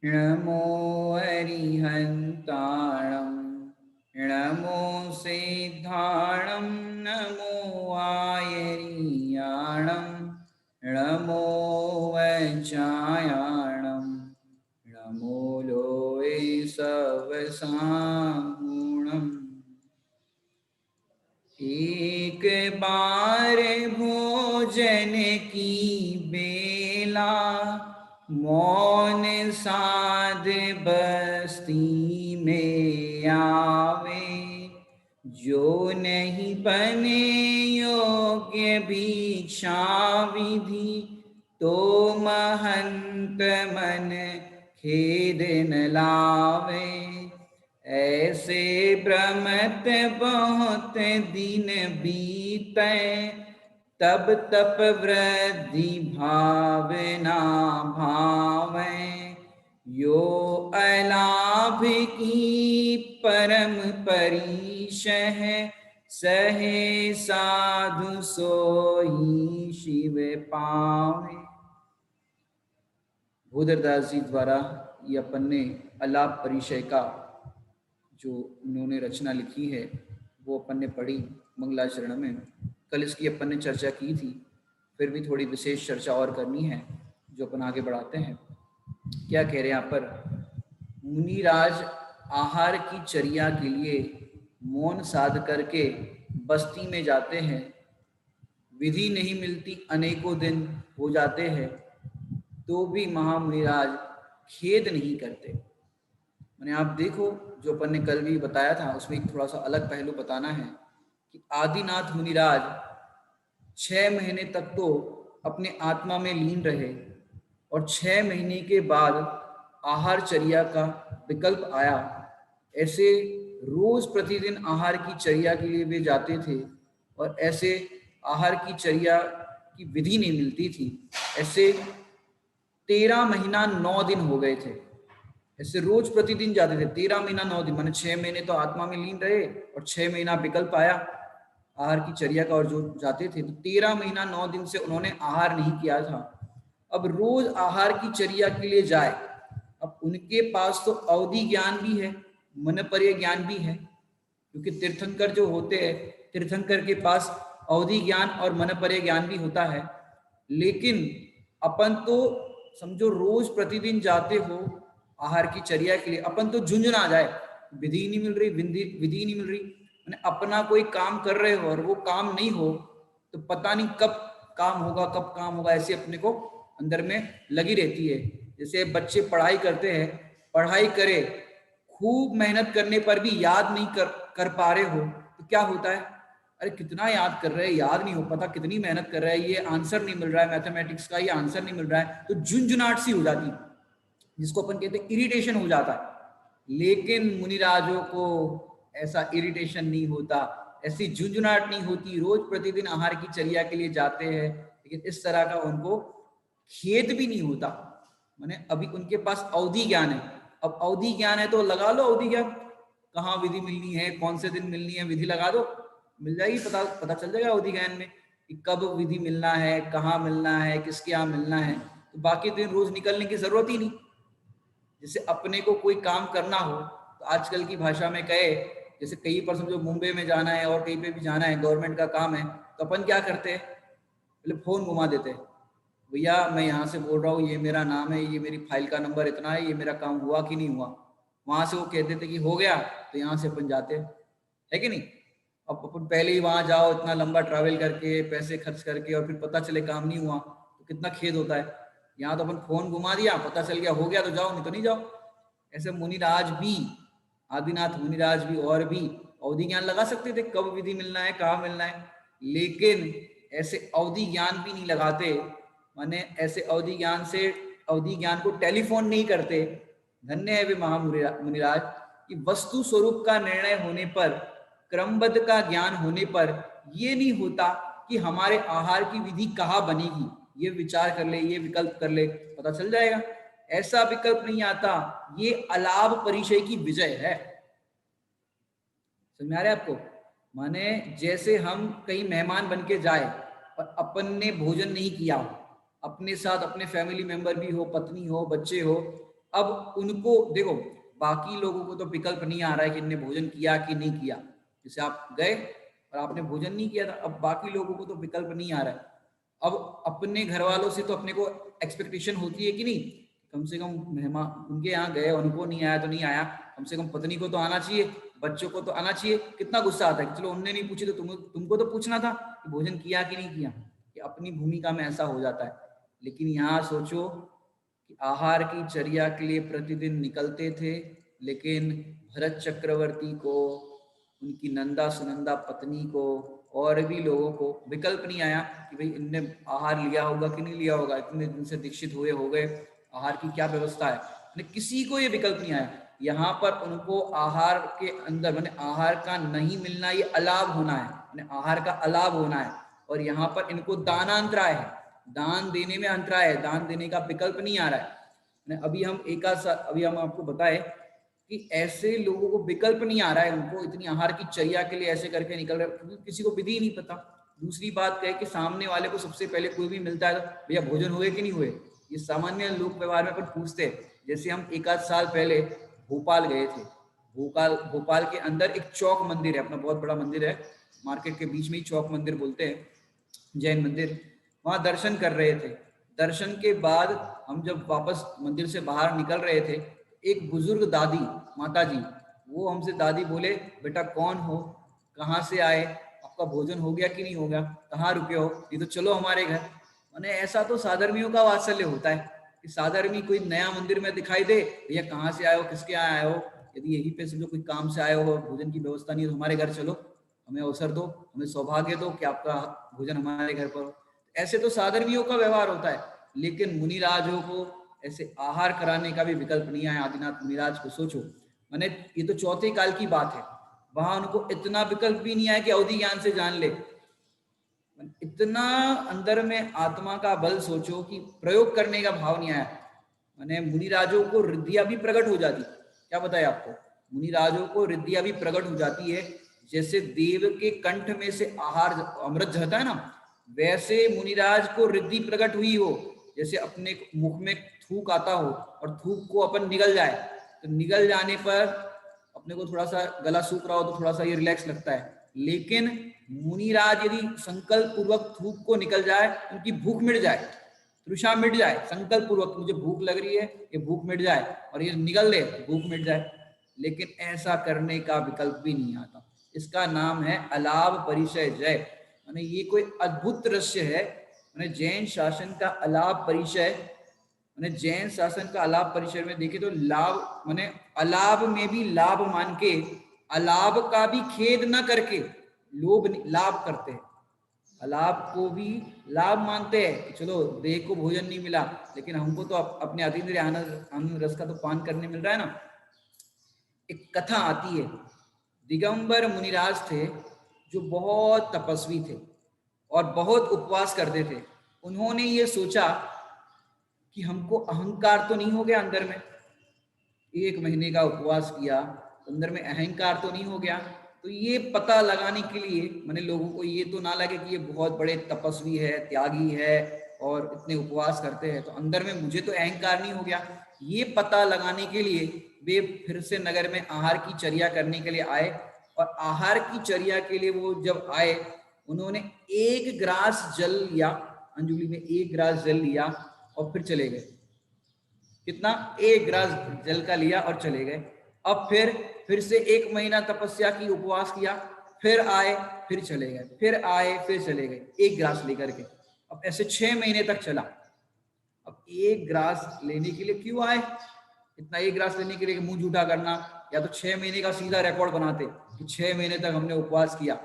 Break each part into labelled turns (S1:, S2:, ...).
S1: नमो अरिहन्ताणं नमो सिद्धाणं नमो आयर्याणं नमो वज्रायाणं नमो लोये सवसाङ्गुणम्। एक बार भोजन की बेला मौन साध बस्ती में आवे, जो नहीं बने योग्य भिक्षा विधि तो महंत मन खेद न लावे। ऐसे भ्रमत बहुत दिन बीते, तब तप वृद्धि भावना भावे। यो अलाभ की परम परीश है, सहे साधु सोई शिव पावे। भूधरदास जी द्वारा ये अपन ने अलाप परिचय का जो उन्होंने रचना लिखी है वो अपन ने पढ़ी मंगलाचरण में। कल इसकी अपन ने चर्चा की थी, फिर भी थोड़ी विशेष चर्चा और करनी है जो अपन आगे बढ़ाते हैं। क्या कह रहे हैं यहाँ पर? मुनिराज आहार की चर्या के लिए मौन साध करके बस्ती में जाते हैं, विधि नहीं मिलती, अनेकों दिन हो जाते हैं, तो भी महामुनिराज खेद नहीं करते। मैंने आप देखो जो अपन ने कल भी बताया था उसमें एक थोड़ा सा अलग पहलू बताना है कि आदिनाथ मुनिराज 6 महीने तक तो अपने आत्मा में लीन रहे और 6 महीने के बाद आहार चर्या का विकल्प आया। ऐसे रोज प्रतिदिन आहार की चर्या के लिए वे जाते थे और ऐसे आहार की चर्या की विधि नहीं मिलती थी। ऐसे 13 महीना 9 दिन हो गए थे। ऐसे रोज प्रतिदिन जाते थे, 13 महीना 9 दिन, माने 6 महीने तो आत्मा में लीन रहे और 6 महीना विकल्प आया आहार की चर्या का, और जो जाते थे तो 13 महीना 9 दिन से उन्होंने आहार नहीं किया था। अब रोज आहार की चर्या के लिए जाए, अब उनके पास तो अवधि ज्ञान भी है, मनपर्य ज्ञान भी है, क्योंकि तीर्थंकर जो होते हैं तीर्थंकर के पास अवधि ज्ञान और मनपर्य ज्ञान भी होता है। लेकिन अपन तो समझो रोज प्रतिदिन जाते हो आहार की चर्या के लिए, अपन तो झुंझुना जाए, विधि नहीं मिल रही, विधि नहीं मिल रही, मैंने अपना कोई काम कर रहे हो और वो काम नहीं हो तो पता नहीं कब काम होगा कब काम होगा, ऐसे अपने को अंदर में लगी रहती है। जैसे बच्चे पढ़ाई करते हैं, पढ़ाई करे, खूब मेहनत करने पर भी याद नहीं कर पा रहे हो तो क्या होता है? अरे कितना याद कर रहे हैं, याद नहीं हो पता, कितनी मेहनत कर रहे हैं, ये आंसर नहीं मिल रहा है, मैथमेटिक्स का ये आंसर नहीं मिल रहा है, तो झुंझुनाहट सी हो जाती, जिसको अपन कहते हैं इरिटेशन हो जाता है। लेकिन मुनिराजों को ऐसा इरिटेशन नहीं होता, ऐसी झुंझुनाहट नहीं होती, रोज प्रतिदिन आहार की चर्या के लिए जाते हैं, लेकिन इस तरह का उनको खेद भी नहीं होता। माने अभी उनके पास अवधि ज्ञान है, अब अवधि ज्ञान है तो लगा लो अवधि ज्ञान, कहाँ विधि मिलनी है, कौन से दिन मिलनी है, विधि लगा दो, मिल जाएगी, पता पता चल जाएगा अवधि ज्ञान में कि कब विधि मिलना है, कहाँ मिलना है, किसके यहाँ मिलना है। तो बाकी दिन रोज निकलने की जरूरत ही नहीं। जैसे अपने को कोई काम करना हो तो आजकल की भाषा में कहे, जैसे कहीं पर समझो मुंबई में जाना है और कहीं पे भी जाना है, गवर्नमेंट का काम है, तो अपन क्या करते हैं, पहले फोन घुमा देते हैं, भैया मैं यहाँ से बोल रहा हूँ, ये मेरा नाम है, ये मेरी फाइल का नंबर इतना है, ये मेरा काम हुआ कि नहीं हुआ। वहां से वो कह देते कि हो गया, तो यहाँ से अपन जाते हैं, है कि नहीं? अब अपन पहले ही वहां जाओ इतना लंबा ट्रैवल करके पैसे खर्च करके और फिर पता चले काम नहीं हुआ तो कितना खेद होता है। यहाँ तो अपन फोन घुमा दिया, पता चल गया हो गया तो जाओ, नहीं तो नहीं जाओ। ऐसे मुनिराज भी, आदिनाथ मुनिराज भी और भी अवधि ज्ञान लगा सकते थे, कब विधि मिलना है, कहाँ मिलना है, लेकिन ऐसे अवधि ज्ञान भी नहीं लगाते। माने ऐसे अवधि ज्ञान से, अवधि ज्ञान को टेलीफोन नहीं करते। धन्य है वे मुनिराज कि वस्तु स्वरूप का निर्णय होने पर, क्रमबद्ध का ज्ञान होने पर ये नहीं होता कि हमारे आहार की विधि कहाँ बनेगी, ये विचार कर ले, ये विकल्प कर ले, पता चल जाएगा, ऐसा विकल्प नहीं आता। ये अलाभ परिचय की विजय है। समझ में आ रहा है आपको? माने जैसे हम कहीं मेहमान बन के जाए और अपन ने भोजन नहीं किया, अपने साथ अपने फैमिली मेंबर भी हो, पत्नी हो, बच्चे हो, अब उनको देखो, बाकी लोगों को तो विकल्प नहीं आ रहा है कि इनने भोजन किया कि नहीं किया। जैसे आप गए और आपने भोजन नहीं किया था, अब बाकी लोगों को तो विकल्प नहीं आ रहा है। अब अपने घर वालों से तो अपने को एक्सपेक्टेशन होती है कि नहीं, कम से कम मेहमान उनके यहाँ गए, उनको नहीं आया तो नहीं आया, कम से कम पत्नी को तो आना चाहिए, बच्चों को तो आना चाहिए। कितना गुस्सा आता है कि चलो उनने नहीं पूछी तो तुमको तो पूछना था कि भोजन किया कि नहीं किया। कि अपनी भूमिका में ऐसा हो जाता है। लेकिन यहाँ सोचो कि आहार की चर्या के लिए प्रतिदिन निकलते थे, लेकिन भरत चक्रवर्ती को, उनकी नंदा सुनंदा पत्नी को और भी लोगों को विकल्प नहीं आया कि भाई इनने आहार लिया होगा कि नहीं लिया होगा, इतने दिन से दीक्षित हुए हो गए, आहार की क्या व्यवस्था है, मैंने किसी को ये विकल्प नहीं आया। यहाँ पर उनको आहार के अंदर मैंने आहार का नहीं मिलना, ये अलाभ होना है, मैंने आहार का अलाभ होना है। और यहाँ पर इनको दानांतराय है, दान देने में अंतराय है, दान देने का विकल्प नहीं आ रहा है। अभी हम आपको बताए कि ऐसे लोगों को विकल्प नहीं आ रहा है, उनको इतनी आहार की चर्या के लिए ऐसे करके निकल रहे, क्योंकि किसी को विधि ही नहीं पता। दूसरी बात कहे कि सामने वाले को सबसे पहले कोई भी मिलता है तो भैया भोजन हुए कि नहीं हुए, ये सामान्य लोक व्यवहार में अपन पूछते हैं। जैसे हम एक आध साल पहले भोपाल गए थे, भोपाल के अंदर एक चौक मंदिर है, अपना बहुत बड़ा मंदिर है, मार्केट के बीच में ही चौक मंदिर बोलते हैं, जैन मंदिर। वहां दर्शन कर रहे थे। दर्शन के बाद हम जब वापस मंदिर से बाहर निकल रहे थे, एक बुजुर्ग दादी, माता जी, वो हमसे, दादी बोले बेटा कौन हो, कहाँ से आए, आपका भोजन हो गया कि नहीं हो गया, कहाँ रुके हो, ये तो चलो हमारे घर। मैंने ऐसा तो साधर्मियों का वात्सल्य होता है कि साधर्मी कोई नया मंदिर में दिखाई दे, भैया कहाँ से आए हो, किसके यहाँ आए हो, यदि यहीं पे समझो कोई काम से आए हो, भोजन की व्यवस्था नहीं है तो हमारे घर चलो, हमें अवसर दो, हमें सौभाग्य दो कि आपका भोजन हमारे घर पर हो। ऐसे तो साधर्मियों का व्यवहार होता है, लेकिन मुनिराजों को ऐसे आहार कराने का भी विकल्प नहीं है। आदिनाथ मुनिराज को सोचो, मैंने ये तो चौथे काल की बात है, वहां उनको इतना विकल्प भी नहीं आया कि अवधि ज्ञान से जान ले। इतना अंदर में आत्मा का बल सोचो कि प्रयोग करने का भाव नहीं आया। मैंने मुनिराजों को रिद्धियां भी प्रकट हो जाती, क्या बताया आपको, मुनिराजों को रिद्धियां भी प्रकट हो जाती है। जैसे देव के कंठ में से आहार अमृत झरता है ना, वैसे मुनिराज को रिद्धि प्रकट हुई हो, जैसे अपने मुख में थूक आता हो और थूक को अपन निगल जाए, तो निगल जाने पर अपने को थोड़ा सा गला सूख रहा हो तो थोड़ा सा ये रिलैक्स लगता है। लेकिन मुनिराज यदि संकल्प पूर्वक थूक को निकल जाए, उनकी भूख मिट जाए, तृषा मिट जाए, संकल्प पूर्वक मुझे भूख लग रही है, ये भूख मिट जाए और ये निगल ले भूख मिट जाए, लेकिन ऐसा करने का विकल्प भी नहीं आता। इसका नाम है अलाभ परिचय जय। माने ये कोई अद्भुत रहस्य है। माने जैन शासन का अलाभ परिचय, मैंने जैन शासन का अलाभ परिचय में देखे तो लाभ मैंने अलाभ में भी लाभ मान के, अलाभ का भी खेद न करके लोभ लाभ करते हैं, अलाभ को भी लाभ मानते हैं कि चलो देह को भोजन नहीं मिला, लेकिन हमको तो अपने अतीन्द्रिय आनंद रस का तो पान करने मिल रहा है ना। एक कथा आती है, दिगंबर मुनिराज थे जो बहुत तपस्वी थे और बहुत उपवास करते थे। उन्होंने ये सोचा कि हमको अहंकार तो नहीं हो गया अंदर में, 1 महीने का उपवास किया, अंदर में अहंकार तो नहीं हो गया। तो ये पता लगाने के लिए मैंने लोगों को ये तो ना लगे कि ये बहुत बड़े तपस्वी है, त्यागी है और इतने उपवास करते हैं, तो अंदर में मुझे तो अहंकार नहीं हो गया। ये पता लगाने के लिए वे फिर से नगर में आहार की चर्या करने के लिए आए, और आहार की चर्या के लिए वो जब आए, उन्होंने 1 ग्रास जल लिया, अंजुली में 1 ग्रास जल लिया और फिर चले गए। कितना, 1 ग्रास जल का लिया और चले गए। अब फिर से 1 महीना तपस्या की, उपवास किया, फिर आए फिर चले गए, फिर आए फिर चले गए, 1 ग्रास लेकर के। अब ऐसे 6 महीने तक चला। अब 1 ग्रास लेने के लिए क्यों आए, इतना 1 ग्रास लेने के लिए मुंह झूठा करना, या तो 6 महीने का सीधा रिकॉर्ड बनाते कि 6 महीने तक हमने उपवास किया।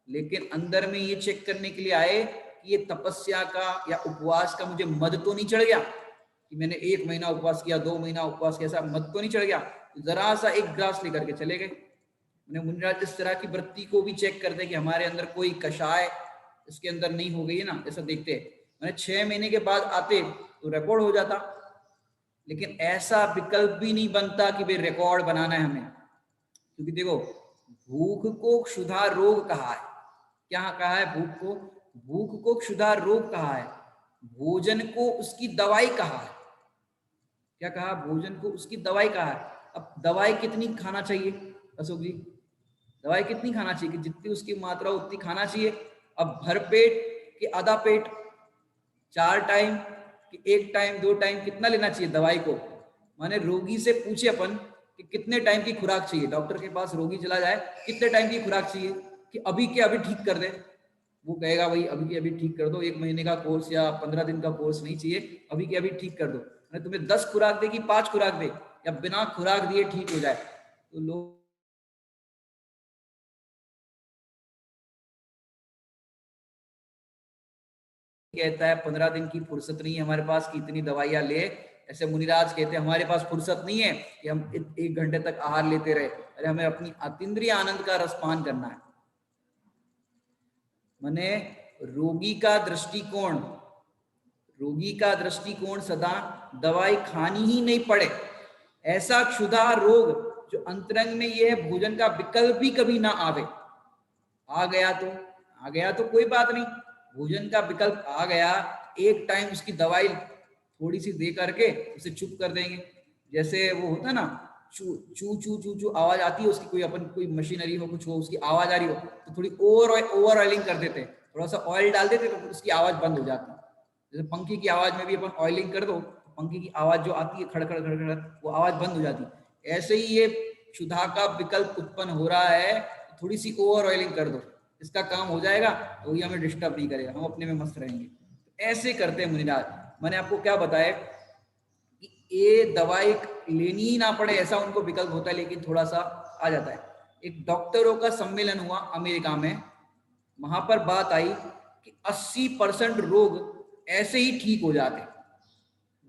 S1: लेकिन अंदर में ये चेक करने के लिए आए कि ये तपस्या का या उपवास का मुझे मद तो नहीं चढ़ गया, कि मैंने 1 महीना उपवास किया, 2 महीना उपवास किया, ऐसा मत तो नहीं चढ़ गया। जरा सा 1 ग्रास लेकर के चले गए। मुनिराज इस तरह की वृत्ति को भी चेक करते कि हमारे अंदर कोई कषाय इसके अंदर नहीं हो गई है ना, ऐसा देखते हैं। मैंने 6 महीने के बाद आते तो रिकॉर्ड हो जाता, लेकिन ऐसा विकल्प भी नहीं बनता कि भाई रिकॉर्ड बनाना है हमें, क्योंकि देखो भूख को क्षुधा रोग कहा है। क्या कहा है, भूख को क्षुधा रोग कहा है, भोजन को उसकी दवाई कहा है। क्या कहा? भोजन को उसकी दवाई कहा है। अब दवाई कितनी खाना चाहिए अशोक जी? दवाई कितनी खाना चाहिए? कि जितनी उसकी मात्रा उतनी खाना चाहिए। अब भर पेट कि आधा पेट, 4 टाइम कि 1 टाइम 2 टाइम, कितना लेना चाहिए दवाई को? माने रोगी से पूछे अपन कि कितने टाइम की खुराक चाहिए। डॉक्टर के पास रोगी चला जाए, कितने टाइम की खुराक चाहिए कि अभी के अभी ठीक कर दे। वो कहेगा भाई अभी के अभी ठीक कर दो, 1 महीने का कोर्स या 15 दिन का कोर्स नहीं चाहिए, अभी के अभी ठीक कर दो। मैंने तुम्हें 10 खुराक दे कि 5 खुराक दे, या बिना खुराक दिए ठीक हो जाए। तो लोग कहता है 15 दिन की फुर्सत नहीं है हमारे पास कि इतनी दवाइयां ले। ऐसे मुनिराज कहते हैं हमारे पास फुर्सत नहीं है कि हम 1 घंटे तक आहार लेते रहे। अरे हमें अपनी अतीन्द्रिय आनंद का रसपान करना है। माने रोगी का दृष्टिकोण, रोगी का दृष्टिकोण सदा दवाई खानी ही नहीं पड़े, ऐसा क्षुधा रोग जो अंतरंग में यह भोजन का विकल्प भी कभी ना आवे। आ गया तो आ गया तो कोई बात नहीं, भोजन का विकल्प आ गया, एक टाइम उसकी दवाई थोड़ी सी दे करके उसे चुप कर देंगे। जैसे वो होता है ना, चू चू चू चू चू आवाज आती है उसकी, कोई अपन कोई मशीनरी हो कुछ हो उसकी आवाज आ रही हो तो थोड़ी ओवर ऑयलिंग कर देते हैं, थोड़ा सा ऑयल डाल देते तो उसकी आवाज बंद हो जाती है। जैसे पंखे की आवाज में भी अपन ऑयलिंग कर दो तो पंखे की आवाज जो आती है खड़खड़ खड़खड़, वो आवाज बंद हो जाती है। ऐसे ही ये क्षुधा का विकल्प उत्पन्न हो रहा है, थोड़ी सी ओवर ऑयलिंग कर दो, इसका काम हो जाएगा तो ये हमें डिस्टर्ब नहीं करेगा, हम अपने में मस्त रहेंगे। ऐसे करते हैं मुनिराज। मैंने आपको क्या बताया कि ये दवाई लेनी ही ना पड़े ऐसा उनको विकल्प होता है, लेकिन थोड़ा सा आ जाता है। एक डॉक्टरों का सम्मेलन हुआ अमेरिका में, वहां पर बात आई कि 80% रोग ऐसे ही ठीक हो जाते,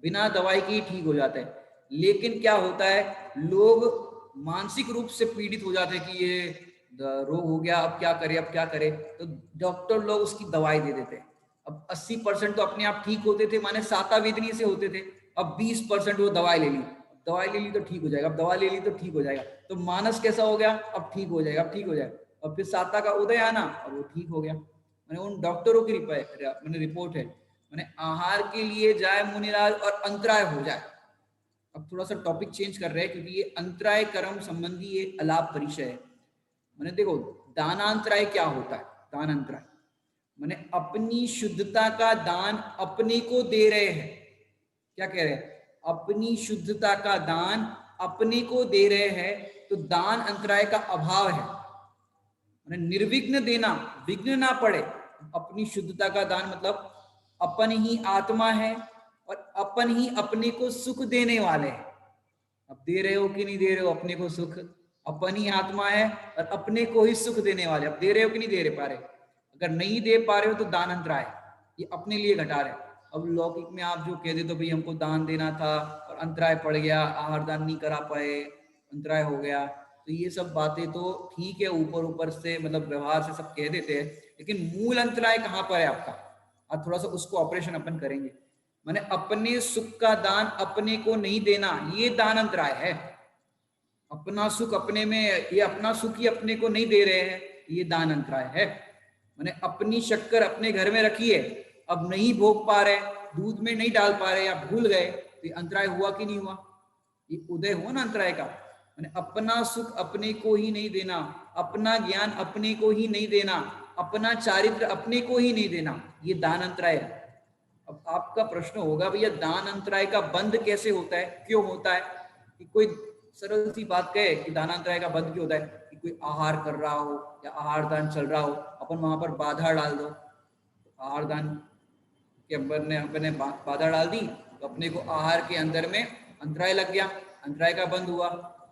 S1: बिना दवाई के ही ठीक हो जाते हैं। लेकिन क्या होता है, लोग मानसिक रूप से पीड़ित हो जाते हैं कि ये रोग हो गया, अब क्या करे अब क्या करे, तो डॉक्टर लोग उसकी दवाई दे देते हैं। अब 80% तो अपने आप ठीक होते थे, माने साता वेदनी से होते थे, अब 20% वो दवाई ले ली, दवाई ले ली तो ठीक हो जाएगा, अब दवा ले ली तो ठीक हो जाएगा। तो मानस कैसा हो गया, अब ठीक हो जाएगा अब ठीक हो जाएगा, और फिर साता का उदय आना और वो ठीक हो गया। मैंने उन डॉक्टरों की मैंने रिपोर्ट है। मैंने आहार के लिए जाए मुनिराज और अंतराय हो जाए। अब थोड़ा सा टॉपिक चेंज कर रहे हैं क्योंकि ये अंतराय कर्म संबंधी ये अलाप परिचय है। मैंने देखो दानांतराय क्या होता है, दानांतराय मैंने अपनी शुद्धता का दान अपने को दे रहे हैं। क्या कह रहे हैं, अपनी शुद्धता का दान अपने को दे रहे हैं, तो दान अंतराय का अभाव है। मैंने निर्विघ्न देना, विघ्न ना पड़े। अपनी शुद्धता का दान मतलब अपन ही आत्मा है और अपन ही अपने को सुख देने वाले हैं। अब दे रहे हो कि नहीं दे रहे हो अपने को सुख, अपन ही आत्मा है और अपने को ही सुख देने वाले। अब दे रहे हो कि नहीं दे रहे पा रहे, अगर नहीं दे पा रहे हो तो दान अंतराय, ये अपने लिए घटा रहे। अब लौकिक में आप जो कह दे तो भाई हमको दान देना था और अंतराय पड़ गया, आहार दान नहीं करा पाए, अंतराय हो गया, तो ये सब बातें तो ठीक है, ऊपर ऊपर से मतलब व्यवहार से सब कह देते हैं, लेकिन मूल अंतराय कहाँ पर है आपका, अब थोड़ा सा उसको ऑपरेशन अपन करेंगे। माने अपने सुख का दान अपने को नहीं देना, ये दान अंतराय है। अपना सुख अपने में, ये अपना सुख ही अपने को नहीं दे रहे हैं, ये दान अंतराय है। माने अपनी शक्कर अपने घर में रखी है, अब नहीं भोग पा रहे, दूध में नहीं डाल पा रहे या भूल गए, तो ये अंतराय हुआ कि नहीं हुआ, ये उदय हुआ ना अंतराय का। माने अपना सुख अपने को ही नहीं देना, अपना ज्ञान अपने को ही नहीं देना, अपना चारित्र अपने को ही नहीं देना, ये दान अंतराय है। अब आपका प्रश्न होगा भैया दान अंतराय का बंद कैसे होता है, क्यों होता है? कि कोई सरल सी बात कहे कि दान अंतराय का बंद क्यों होता है, कि कोई आहार कर रहा हो या आहार दान चल रहा हो, अपन वहां पर बाधा डाल दो, आहार दान के अपने अपने बाधा डाल दी तो अपने को आहार के अंदर में अंतराय लग गया, अंतराय का बंद हुआ।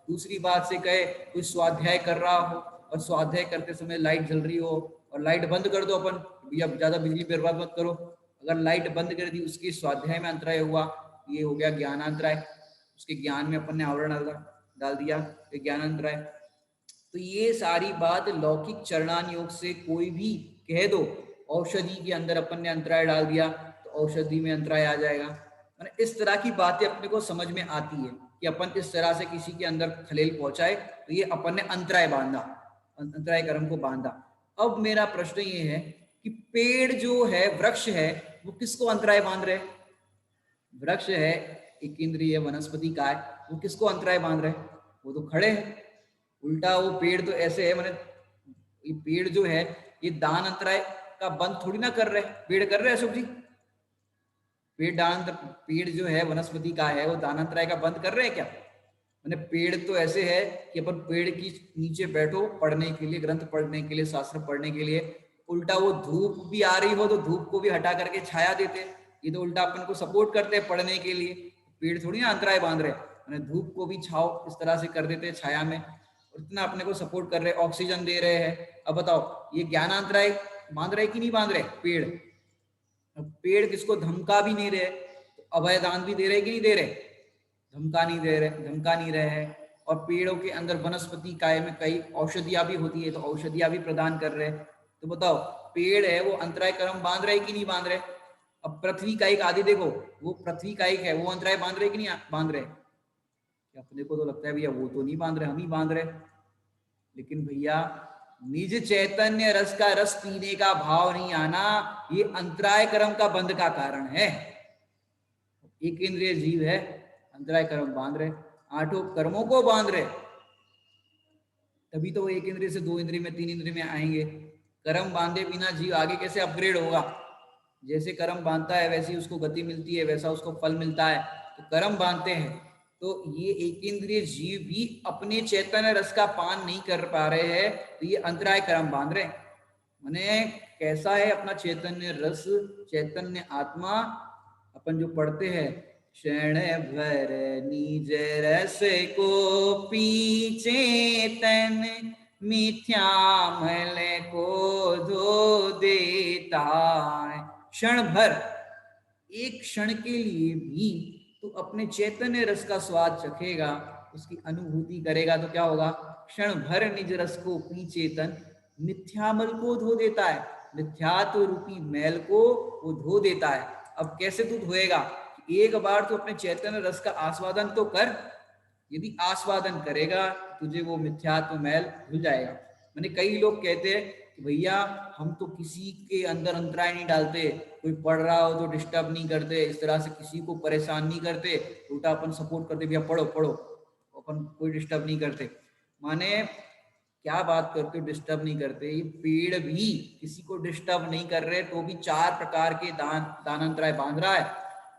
S1: दूसरी बात से कहे कोई स्वाध्याय कर रहा हो और स्वाध्याय करते समय लाइट जल रही हो और लाइट बंद कर दो अपन, भैया ज्यादा बिजली बर्बाद मत करो, अगर लाइट बंद कर दी उसके स्वाध्याय में अंतराय हुआ, ये हो गया ज्ञानांतराय। उसके ज्ञान में अपन ने आवरण डाल दिया, तो ज्ञानांतराय। तो ये सारी बात लौकिक चरणान योग से कोई भी कह दो, औषधि के अंदर अपन ने अंतराय डाल दिया तो औषधि में अंतराय आ जाएगा। मैंने इस तरह की बातें अपने को समझ में आती है कि अपन इस तरह से किसी के अंदर खलेल पहुंचाए तो ये अपन ने अंतराय बांधा, अंतराय कर्म को बांधा। अब मेरा प्रश्न ये है कि पेड़ जो है, वृक्ष है, वो किसको अंतराय बांध रहे? वृक्ष है एक इंद्रिय वनस्पति काय, वो किसको अंतराय बांध रहे? वो तो खड़े हैं। उल्टा वो पेड़ तो ऐसे है, मैंने ये पेड़ जो है ये दान अंतराय का बंद थोड़ी ना कर रहे, पेड़ कर रहे हैं अशोक जी। पेड़ जो है वनस्पति का है वो दानांतराय का बंद कर रहे हैं क्या? मैंने पेड़ तो ऐसे है कि अपन पेड़ की नीचे बैठो पढ़ने के लिए, ग्रंथ पढ़ने के लिए, शास्त्र पढ़ने के लिए, उल्टा वो धूप भी आ रही हो तो धूप को भी हटा करके छाया देते, ये तो उल्टा अपन को सपोर्ट करते हैं पढ़ने के लिए। पेड़ थोड़ी ना अंतराय बांध रहे, मैंने धूप को भी छाव इस तरह से कर देते छाया में, इतना अपने को सपोर्ट कर रहे, ऑक्सीजन दे रहे हैं। अब बताओ ये ज्ञानांतराय बांध रहे कि नहीं बांध रहे पेड़? पेड़ किसको धमका भी नहीं रहे, तो अभय दान भी दे रहे कि नहीं दे रहे? धमका नहीं दे रहे, धमका नहीं रहे हैं। और पेड़ों के अंदर वनस्पति काय में कई औषधियां भी होती है, तो औषधियां भी प्रदान कर रहे हैं। तो बताओ पेड़ है वो अंतराय कर्म बांध रहे कि नहीं बांध रहे? अब पृथ्वी का एक आदि देखो, वो पृथ्वी का एक है, वो अंतराय बांध रहे कि नहीं बांध रहे? अपने को तो लगता है भैया वो तो नहीं बांध रहे, हम ही बांध रहे। लेकिन भैया निज चैतन्य रस का रस पीने का भाव नहीं आना, ये अंतराय कर्म का बंध का कारण है। एक इंद्रिय जीव है, अंतराय कर्म बांध रहे, आठों कर्मों को बांध रहे, तभी तो वो एक इंद्रिय से दो इंद्रिय में, तीन इंद्रिय में आएंगे। कर्म बांधे बिना जीव आगे कैसे अपग्रेड होगा? जैसे कर्म बांधता है वैसी उसको गति मिलती है, वैसा उसको फल मिलता है। तो कर्म बांधते हैं, तो ये एक इंद्रिय जीव भी अपने चैतन्य रस का पान नहीं कर पा रहे हैं, तो ये अंतराय कर्म बांध रहे। माने कैसा है अपना चैतन्य रस, चैतन्य आत्मा? अपन जो पढ़ते हैं, क्षण भर निज रस को पीछे तन मिथ्यामल को धो देता है। क्षण भर, एक क्षण के लिए भी तो अपने चैतन्य रस का स्वाद चखेगा, उसकी अनुभूति करेगा, तो क्या होगा? क्षण भर निज रस को पी चेतन मिथ्यामल को धो देता है, मिथ्यात्व रूपी मैल को वो धो देता है। अब कैसे तू धोएगा? एक बार तो अपने चैतन्य रस का आस्वादन तो कर, यदि आस्वादन करेगा तुझे वो मिथ्यात्व मैल धुल जाएगा। मैंने कई लोग कहते हैं कि भैया हम तो किसी के अंदर अंतराय नहीं डालते, कोई पढ़ रहा हो तो डिस्टर्ब नहीं करते, इस तरह से किसी को परेशान नहीं करते, उल्टा अपन सपोर्ट करते, भैया पढ़ो पढ़ो, अपन कोई डिस्टर्ब नहीं करते। माने क्या बात करते हो डिस्टर्ब नहीं करते? ये पेड़ भी किसी को डिस्टर्ब नहीं कर रहे, तो भी चार प्रकार के दानांतराय बांध रहा है।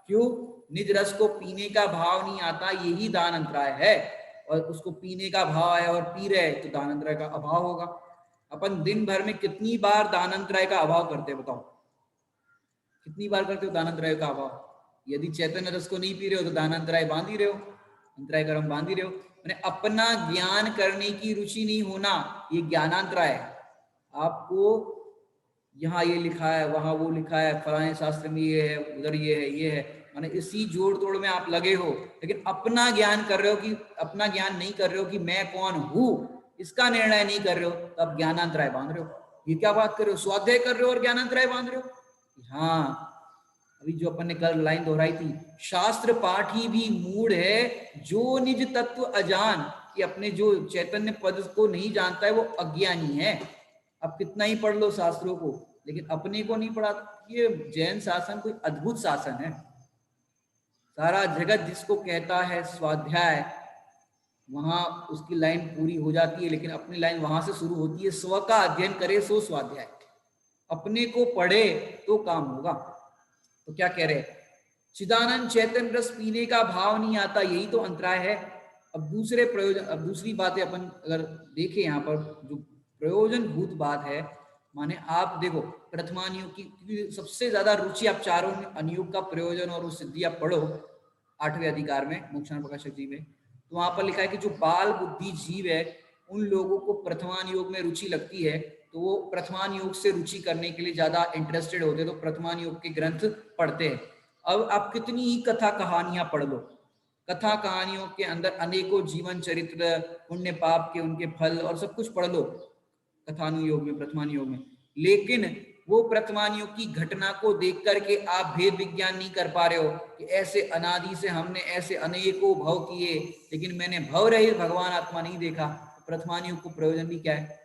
S1: क्यों? निज रस को पीने का भाव नहीं आता, यही दान अंतराय है। और उसको पीने का भाव है और पी रहे तो दान अंतराय का अभाव होगा। अपन दिन भर में कितनी बार दान अंतराय का अभाव करते हैं बताओ? कितनी बार करते हो दान अंतराय का अभाव? यदि चैतन्य रस को नहीं पी रहे हो तो दान अंतराय बांध ही रहे हो, अंतराय कर्म बांध ही रहे हो। मैंने अपना ज्ञान करने की रुचि नहीं होना, ये ज्ञानांतराय है। आपको यहाँ ये लिखा है, वहां वो लिखा है, फलाने शास्त्र में ये है, उधर ये है, ये है, माने इसी जोड़ तोड़ में आप लगे हो, लेकिन अपना ज्ञान कर रहे हो कि अपना ज्ञान नहीं कर रहे हो कि मैं कौन हूं, इसका निर्णय नहीं कर रहे हो, तो आप ज्ञानांतराय बांध रहे हो। ये क्या बात कर रहे हो? स्वाध्याय कर रहे हो और ज्ञानांतराय बांध रहे हो। हाँ, अभी जो अपन ने कल लाइन दोहराई थी, शास्त्र पाठी भी मूढ़ है जो निज तत्व अजान, कि अपने जो चैतन्य पद को नहीं जानता है वो अज्ञानी है। अब कितना ही पढ़ लो शास्त्रों को, लेकिन अपने को नहीं पढ़ा। ये जैन शासन कोई अद्भुत शासन है, सारा जगत जिसको कहता है स्वाध्याय, वहां उसकी लाइन पूरी हो जाती है, लेकिन अपनी लाइन वहां से शुरू होती है, स्व का अध्ययन करे सो स्वाध्याय। अपने को पढ़े तो काम होगा। तो क्या कह रहे? चिदानंद चैतन्य रस पीने का भाव नहीं आता, यही तो अंतराय है। अब दूसरे प्रयोजन, अब दूसरी बातें अपन अगर देखें यहाँ पर, जो प्रयोजन भूत बात है, माने आप देखो प्रथमानुयोग की सबसे ज्यादा रुचि आप चारों में अनुयोग का प्रयोजन और उस सिद्धि आप पढ़ो 8वें अधिकार में मोक्षान प्रकाशक जी में, तो वहां पर लिखा है कि जो बाल बुद्धि जीव है उन लोगों को प्रथमानुयोग में रुचि लगती है, तो वो प्रथमानुयोग से रुचि करने के लिए ज्यादा इंटरेस्टेड होते हैं, तो प्रथमानुयोग के ग्रंथ पढ़ते हैं। अब आप कितनी ही कथा कहानियां पढ़ लो, कथा कहानियों के अंदर अनेकों जीवन चरित्र, पुण्य पाप के उनके फल और सब कुछ पढ़ लो कथानुयोग में, प्रथमानुयोग में, लेकिन वो प्रथमानुयोग की घटना को देख करके आप भेद विज्ञान नहीं कर पा रहे हो कि ऐसे अनादि से हमने ऐसे अनेकों भव किए, लेकिन मैंने भव रहित भगवान आत्मा नहीं देखा। प्रथमानुयोग को प्रयोजन भी क्या है?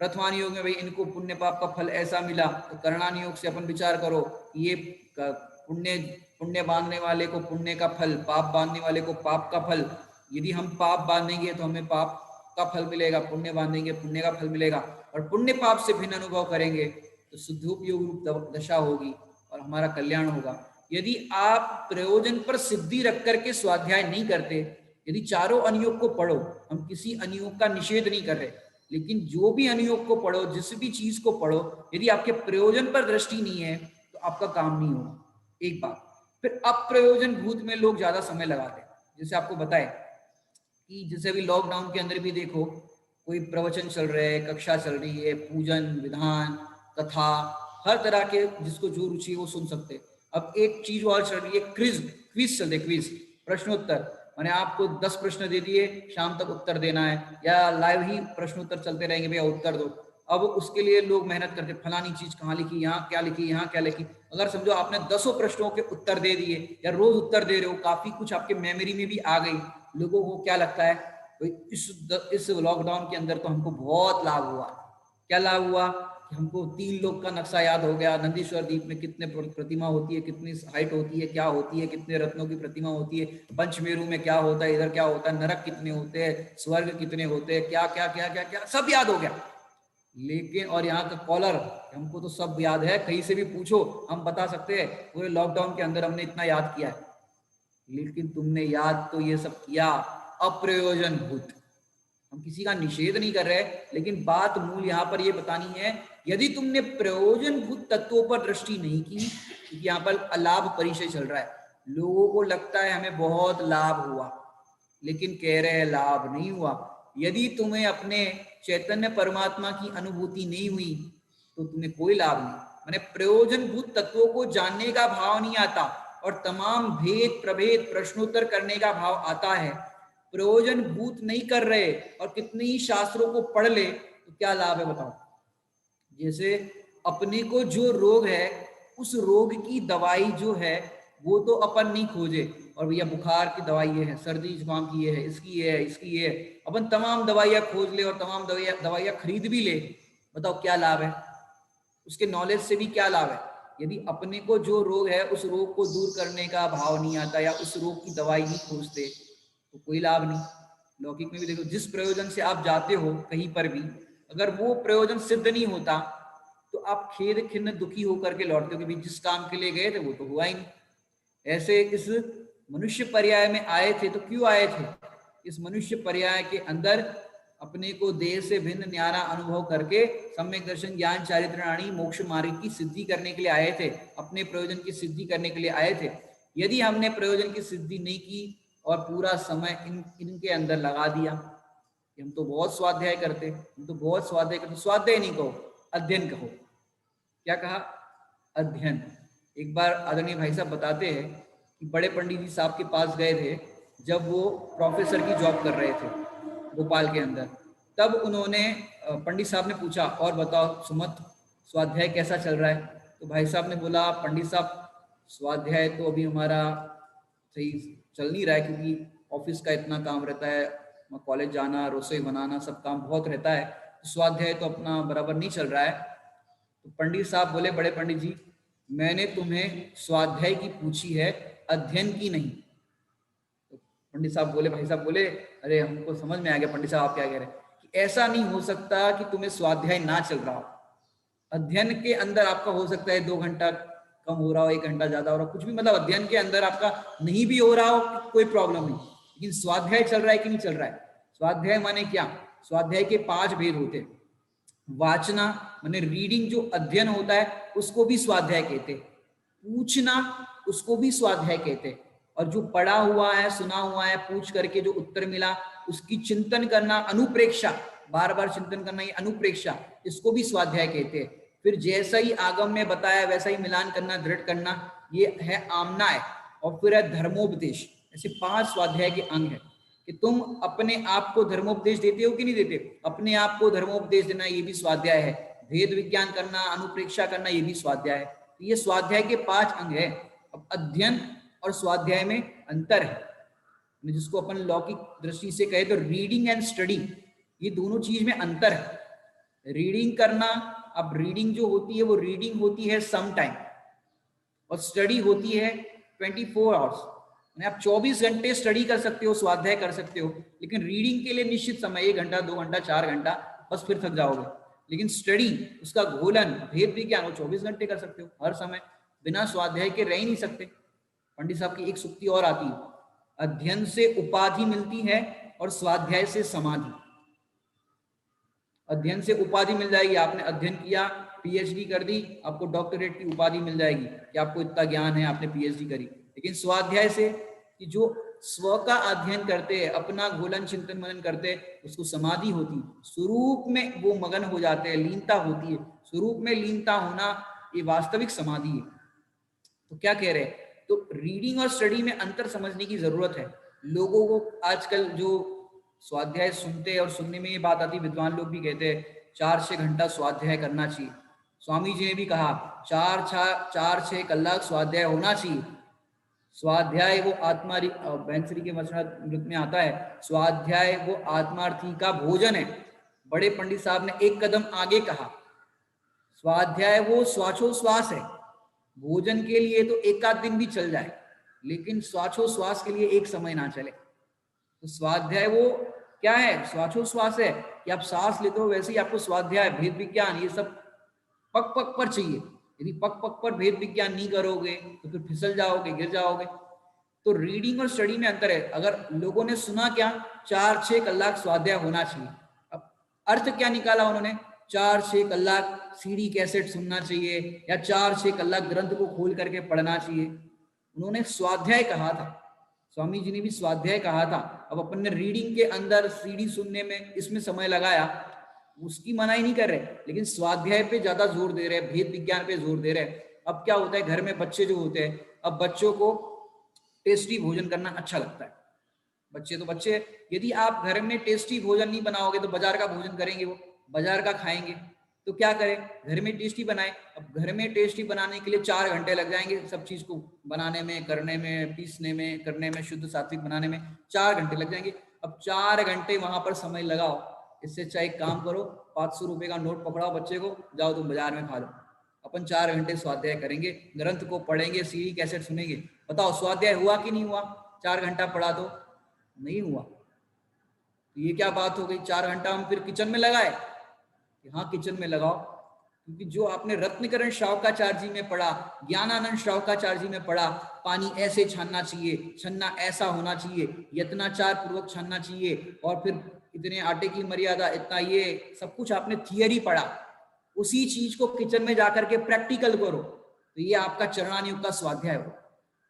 S1: प्रथमानुयोग में भाई इनको पुण्य पाप का फल ऐसा मिला, तो करणानुयोग से अपन विचार करो ये पुण्य पुण्य बांधने वाले को पुण्य का फल, पाप बांधने वाले को पाप का फल। यदि हम पाप बांधेंगे तो हमें पाप का फल मिलेगा, पुण्य बांधेंगे पुण्य का फल मिलेगा, और पुण्य पाप से भिन्न अनुभव करेंगे तो सिद्धोपयोग रूप दशा होगी और हमारा कल्याण होगा। यदि आप प्रयोजन पर सिद्धि रख करके स्वाध्याय नहीं करते, यदि चारों अनुयोग को पढ़ो, हम किसी अनुयोग का निषेध नहीं कर रहे, लेकिन जो भी अनुयोग को पढ़ो, जिस भी चीज को पढ़ो, यदि आपके प्रयोजन पर दृष्टि नहीं है तो आपका काम नहीं होगा। एक बात। फिर अप्रयोजन भूत में लोग ज्यादा समय लगाते हैं। जैसे आपको बताए कि जैसे अभी लॉकडाउन के अंदर भी देखो, कोई प्रवचन चल रहे हैं, कक्षा चल रही है, पूजन विधान कथा, हर तरह के जिसको जो रुचि वो सुन सकते हैं। अब एक चीज और चल रही है, क्विज क्विज चल रहे, क्विज प्रश्नोत्तर, मैंने आपको 10 प्रश्न दे दिए, शाम तक उत्तर देना है, या लाइव ही प्रश्नोत्तर चलते रहेंगे, भैया उत्तर दो। अब उसके लिए लोग मेहनत करते, फलानी चीज कहाँ लिखी, यहाँ क्या लिखी, यहाँ क्या लिखी। अगर समझो आपने 10 प्रश्नों के उत्तर दे दिए या रोज उत्तर दे रहे हो, काफी कुछ आपके मेमोरी में भी आ गई, लोगों को क्या लगता है इस लॉकडाउन के अंदर तो हमको बहुत लाभ हुआ। क्या लाभ हुआ कि हमको 3 लोग का नक्शा याद हो गया, नंदीश्वर द्वीप में कितने प्रतिमा होती है, कितनी हाइट होती है, क्या होती है, कितने रत्नों की प्रतिमा होती है, पंचमेरु में क्या होता है, इधर क्या होता है, नरक कितने होते हैं, स्वर्ग कितने होते हैं, क्या क्या क्या क्या क्या सब याद हो गया। लेकिन और यहाँ का कॉलर, हमको तो सब याद है, कहीं से भी पूछो हम बता सकते हैं, पूरे लॉकडाउन के अंदर हमने इतना याद किया है। लेकिन तुमने याद तो ये सब किया अप्रयोजन भूत। हम किसी का निषेध नहीं कर रहे, लेकिन बात मूल यहाँ पर ये बतानी है, यदि तुमने प्रयोजन भूत तत्वों पर दृष्टि नहीं की, क्योंकि यहाँ पर अलाभ परिचय चल रहा है, लोगों को लगता है हमें बहुत लाभ हुआ, लेकिन कह रहे हैं लाभ नहीं हुआ। यदि तुम्हें अपने चैतन्य परमात्मा की अनुभूति नहीं हुई तो तुम्हें कोई लाभ नहीं। मैंने प्रयोजन भूत तत्वों को जानने का भाव नहीं आता, और तमाम भेद प्रभेद प्रश्नोत्तर करने का भाव आता है। प्रयोजन भूत नहीं कर रहे और कितने ही शास्त्रों को पढ़ ले तो क्या लाभ है बताओ। जैसे अपने को जो रोग है, उस रोग की दवाई जो है वो तो अपन नहीं खोजे, और भैया बुखार की दवाई ये है, सर्दी जुकाम की ये है, इसकी ये है, इसकी ये है, अपन तमाम दवाइयाँ खोज ले और तमाम दवाइयाँ खरीद भी ले, बताओ क्या लाभ है, उसके नॉलेज से भी क्या लाभ है। यदि अपने को जो रोग है उस रोग को दूर करने का भाव नहीं आता, या उस रोग की दवाई नहीं खोजते, तो कोई लाभ नहीं। लौकिक में भी देखो, जिस प्रयोजन से आप जाते हो कहीं पर भी, अगर वो प्रयोजन सिद्ध नहीं होता तो आप खेद खिन्न दुखी होकर के लौटते हो कि जिस काम के लिए गए थे वो तो हुआ ही नहीं। ऐसे इस मनुष्य पर्याय में आए थे तो क्यों आए थे, इस मनुष्य पर्याय के अंदर अपने को देह से भिन्न न्यारा अनुभव करके सम्यक दर्शन ज्ञान चारित्राणी मोक्ष मार्ग की सिद्धि करने के लिए आए थे, अपने प्रयोजन की सिद्धि करने के लिए आए थे। यदि हमने प्रयोजन की सिद्धि नहीं की और पूरा समय इनके अंदर लगा दिया कि हम तो बहुत स्वाध्याय करते, हम तो बहुत स्वाध्याय करते, स्वाध्याय नहीं कहो, अध्ययन कहो। क्या कहा, अध्ययन। एक बार आदरणीय भाई साहब बताते हैं कि बड़े पंडित जी साहब के पास गए थे जब वो प्रोफेसर की जॉब कर रहे थे भोपाल के अंदर। तब उन्होंने पंडित साहब ने पूछा, और बताओ सुमत स्वाध्याय कैसा चल रहा है। तो भाई साहब ने बोला, पंडित साहब स्वाध्याय तो अभी हमारा सही चल नहीं रहा है, क्योंकि ऑफिस का इतना काम रहता है, कॉलेज जाना, रसोई बनाना, सब काम बहुत रहता है, स्वाध्याय तो अपना बराबर नहीं चल रहा है। तो पंडित साहब बोले, बड़े पंडित जी मैंने तुम्हें स्वाध्याय की पूछी है, अध्ययन की नहीं। तो पंडित साहब बोले, भाई साहब बोले, अरे हमको समझ में आ गया पंडित साहब आप क्या कह रहे हैं, कि ऐसा नहीं हो सकता कि तुम्हें स्वाध्याय ना चल रहा हो, अध्ययन के अंदर आपका हो सकता है 2 घंटा कम हो रहा हो, 1 घंटा ज्यादा हो रहा हो, कुछ भी, मतलब अध्ययन के अंदर आपका नहीं भी हो रहा हो कोई प्रॉब्लम नहीं, लेकिन स्वाध्याय चल रहा है कि नहीं चल रहा है। स्वाध्याय माने क्या, स्वाध्याय के 5 भेद होते हैं। वाचना माने रीडिंग, जो अध्ययन होता है उसको भी स्वाध्याय कहते, पूछना उसको भी स्वाध्याय कहते, और जो पढ़ा हुआ है, सुना हुआ है, पूछ करके जो उत्तर मिला उसकी चिंतन करना, अनुप्रेक्षा, बार बार चिंतन करना, ये अनुप्रेक्षा, इसको भी स्वाध्याय कहते हैं। फिर जैसा ही आगम में बताया वैसा ही मिलान करना, दृढ़ करना, ये है आमनाय। और फिर है धर्मोपदेश। ऐसे 5 स्वाध्याय के अंग है कि तुम अपने आप को धर्मोपदेश देते हो कि नहीं देते, अपने आप को धर्मोपदेश देना ये भी स्वाध्याय है, भेद विज्ञान करना, अनुप्रेक्षा करना, ये भी स्वाध्याय है। तो ये स्वाध्याय के 5 अंग है। अब अध्ययन और स्वाध्याय में अंतर है, जिसको अपन लौकिक दृष्टि से कहे तो रीडिंग एंड स्टडी, ये दोनों चीज में अंतर है। रीडिंग करना, अब रीडिंग जो होती है वो रीडिंग होती है सम टाइम, और स्टडी होती है 24 आवर्स, आप 24 घंटे स्टडी कर सकते हो, स्वाध्याय कर सकते हो, लेकिन रीडिंग के लिए निश्चित समय 1 घंटा 2 घंटा 4 घंटा, बस फिर थक जाओगे। लेकिन स्टडी, उसका घोलन, भेद विज्ञान, वो 24 घंटे कर सकते हो, हर समय बिना स्वाध्याय के रह ही नहीं सकते। पंडित साहब की एक सूक्ति और आती है, अध्ययन से उपाधि मिलती है और स्वाध्याय से समाधि। अध्ययन से उपाधि मिल जाएगी, आपने अध्ययन किया, पीएचडी कर दी, आपको डॉक्टरेट की उपाधि मिल जाएगी कि आपको इतना ज्ञान है, आपने पीएचडी करी। लेकिन स्वाध्याय से, कि जो स्व का अध्ययन करते हैं, अपना घोलन चिंतन मनन करते हैं, उसको समाधि होती है, स्वरूप में वो मगन हो जाते हैं, लीनता होती है। स्वरूप में लीनता होना ये वास्तविक समाधि है। तो क्या कह रहे हैं, तो रीडिंग और स्टडी में अंतर समझने की जरूरत है। लोगों को आजकल जो स्वाध्याय सुनते हैं, और सुनने में ये बात आती है, विद्वान लोग भी कहते हैं 4-6 घंटा स्वाध्याय करना चाहिए। स्वामी जी ने भी कहा 4-6 कलाक स्वाध्याय होना चाहिए। स्वाध्याय वो आत्मा, बैंसरी के वचनामृत में आता है, स्वाध्याय वो आत्मार्थी का भोजन है। बड़े पंडित साहब ने एक कदम आगे कहा, स्वाध्याय वो श्वासोश्वास है। भोजन के लिए तो एक आध दिन भी चल जाए, लेकिन श्वासोश्वास के लिए एक समय ना चले। तो स्वाध्याय वो क्या है, श्वासोश्वास है कि आप सांस लेते हो, वैसे ही आपको स्वाध्याय, भेद विज्ञान, ये सब पग पग पर चाहिए। यदि पग पग पर भेद विज्ञान नहीं करोगे तो फिर फिसल जाओगे, गिर जाओगे। तो रीडिंग और स्टडी में अंतर है। अगर लोगों ने सुना क्या, 4-6 कलाक स्वाध्याय होना चाहिए, अब अर्थ क्या निकाला उन्होंने, 4-6 कलाक सीडी कैसेट सुनना चाहिए, या 4-6 कलाक ग्रंथ को खोल करके पढ़ना चाहिए। उन्होंने स्वाध्याय कहा था, स्वामी जी ने भी स्वाध्याय कहा था। अब अपन ने रीडिंग के अंदर सीडी सुनने में, इसमें समय लगाया, उसकी मनाही नहीं कर रहे, लेकिन स्वाध्याय पे ज्यादा जोर दे रहे, भेद विज्ञान पे जोर दे रहे। अब क्या होता है, घर में बच्चे जो होते हैं, अब बच्चों को टेस्टी भोजन करना अच्छा लगता है। बच्चे तो बच्चे, यदि आप घर में टेस्टी भोजन नहीं बनाओगे तो बाजार का भोजन करेंगे, वो बाजार का खाएंगे। तो क्या करें, घर में टेस्टी बनाए। अब घर में टेस्टी बनाने के लिए 4 घंटे लग जाएंगे, सब चीज को बनाने में, करने में, पीसने में, करने में, शुद्ध सात्विक बनाने में 4 घंटे लग जाएंगे। अब 4 घंटे वहां पर समय लगाओ, इससे अच्छा एक काम करो, 500 रुपए का नोट पकड़ाओ बच्चे को, जाओ तुम बाजार में खा लो। अपन 4 घंटे स्वाध्याय करेंगे, ग्रंथ को पढ़ेंगे, सीडी कैसेट सुनेंगे। बताओ स्वाध्याय हुआ कि नहीं हुआ? 4 घंटा पढ़ा तो नहीं हुआ। तो ये क्या बात हो गई, 4 घंटा हम फिर किचन में लगाए? हाँ, किचन में लगाओ, क्योंकि जो आपने रत्नकरण श्रावकाचार्य जी में पढ़ा, ज्ञानानंद श्रावकाचार्य जी में पढ़ा, पानी ऐसे छानना चाहिए, छन्ना ऐसा होना चाहिए, यत्नाचार पूर्वक छानना चाहिए, और फिर इतने आटे की मर्यादा, इतना, ये सब कुछ आपने थियरी पढ़ा, उसी चीज को किचन में जाकर के प्रैक्टिकल करो, तो ये आपका चरणानुयोग का स्वाध्याय हो।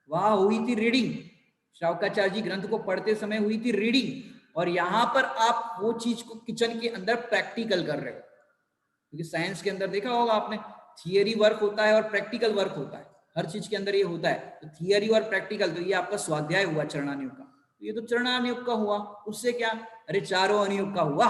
S1: वहां हुई थी रीडिंग, श्रावकाचार्य जी ग्रंथ को पढ़ते समय हुई थी रीडिंग, और यहाँ पर आप वो चीज को किचन के अंदर प्रैक्टिकल कर रहे हो। क्योंकि साइंस के अंदर देखा होगा आपने, थियरी वर्क होता है और प्रैक्टिकल वर्क होता है, हर चीज के अंदर ये होता है। तो थियरी और प्रैक्टिकल, तो ये आपका स्वाध्याय हुआ चरणानुयोग का। तो ये तो चरणानुयोग का हुआ, उससे क्या, अरे चारों अनुयोग का हुआ।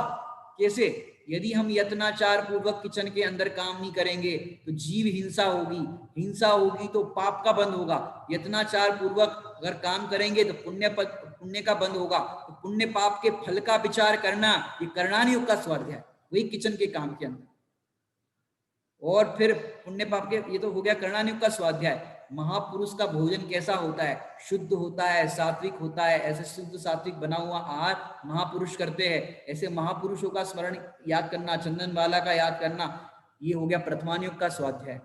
S1: कैसे, यदि हम यत्नाचार पूर्वक किचन के अंदर काम नहीं करेंगे तो जीव हिंसा होगी, हिंसा होगी तो पाप का बंद होगा। यत्नाचार पूर्वक अगर काम करेंगे तो पुण्य का बंद होगा। तो पुण्य पाप के फल का विचार करना, ये कर्णानुयोग का स्वाध्याय, वही किचन के काम के अंदर। और फिर पुण्य पाप के, ये तो हो गया कर्णानुयोग का स्वाध्याय। महापुरुष का भोजन कैसा होता है, शुद्ध होता है, सात्विक होता है, ऐसे शुद्ध सात्विक बना हुआ आहार महापुरुष करते हैं, ऐसे महापुरुषों का स्मरण याद करना, चंदन वाला का याद करना, ये हो गया प्रथमानुयोग का स्वाध्याय।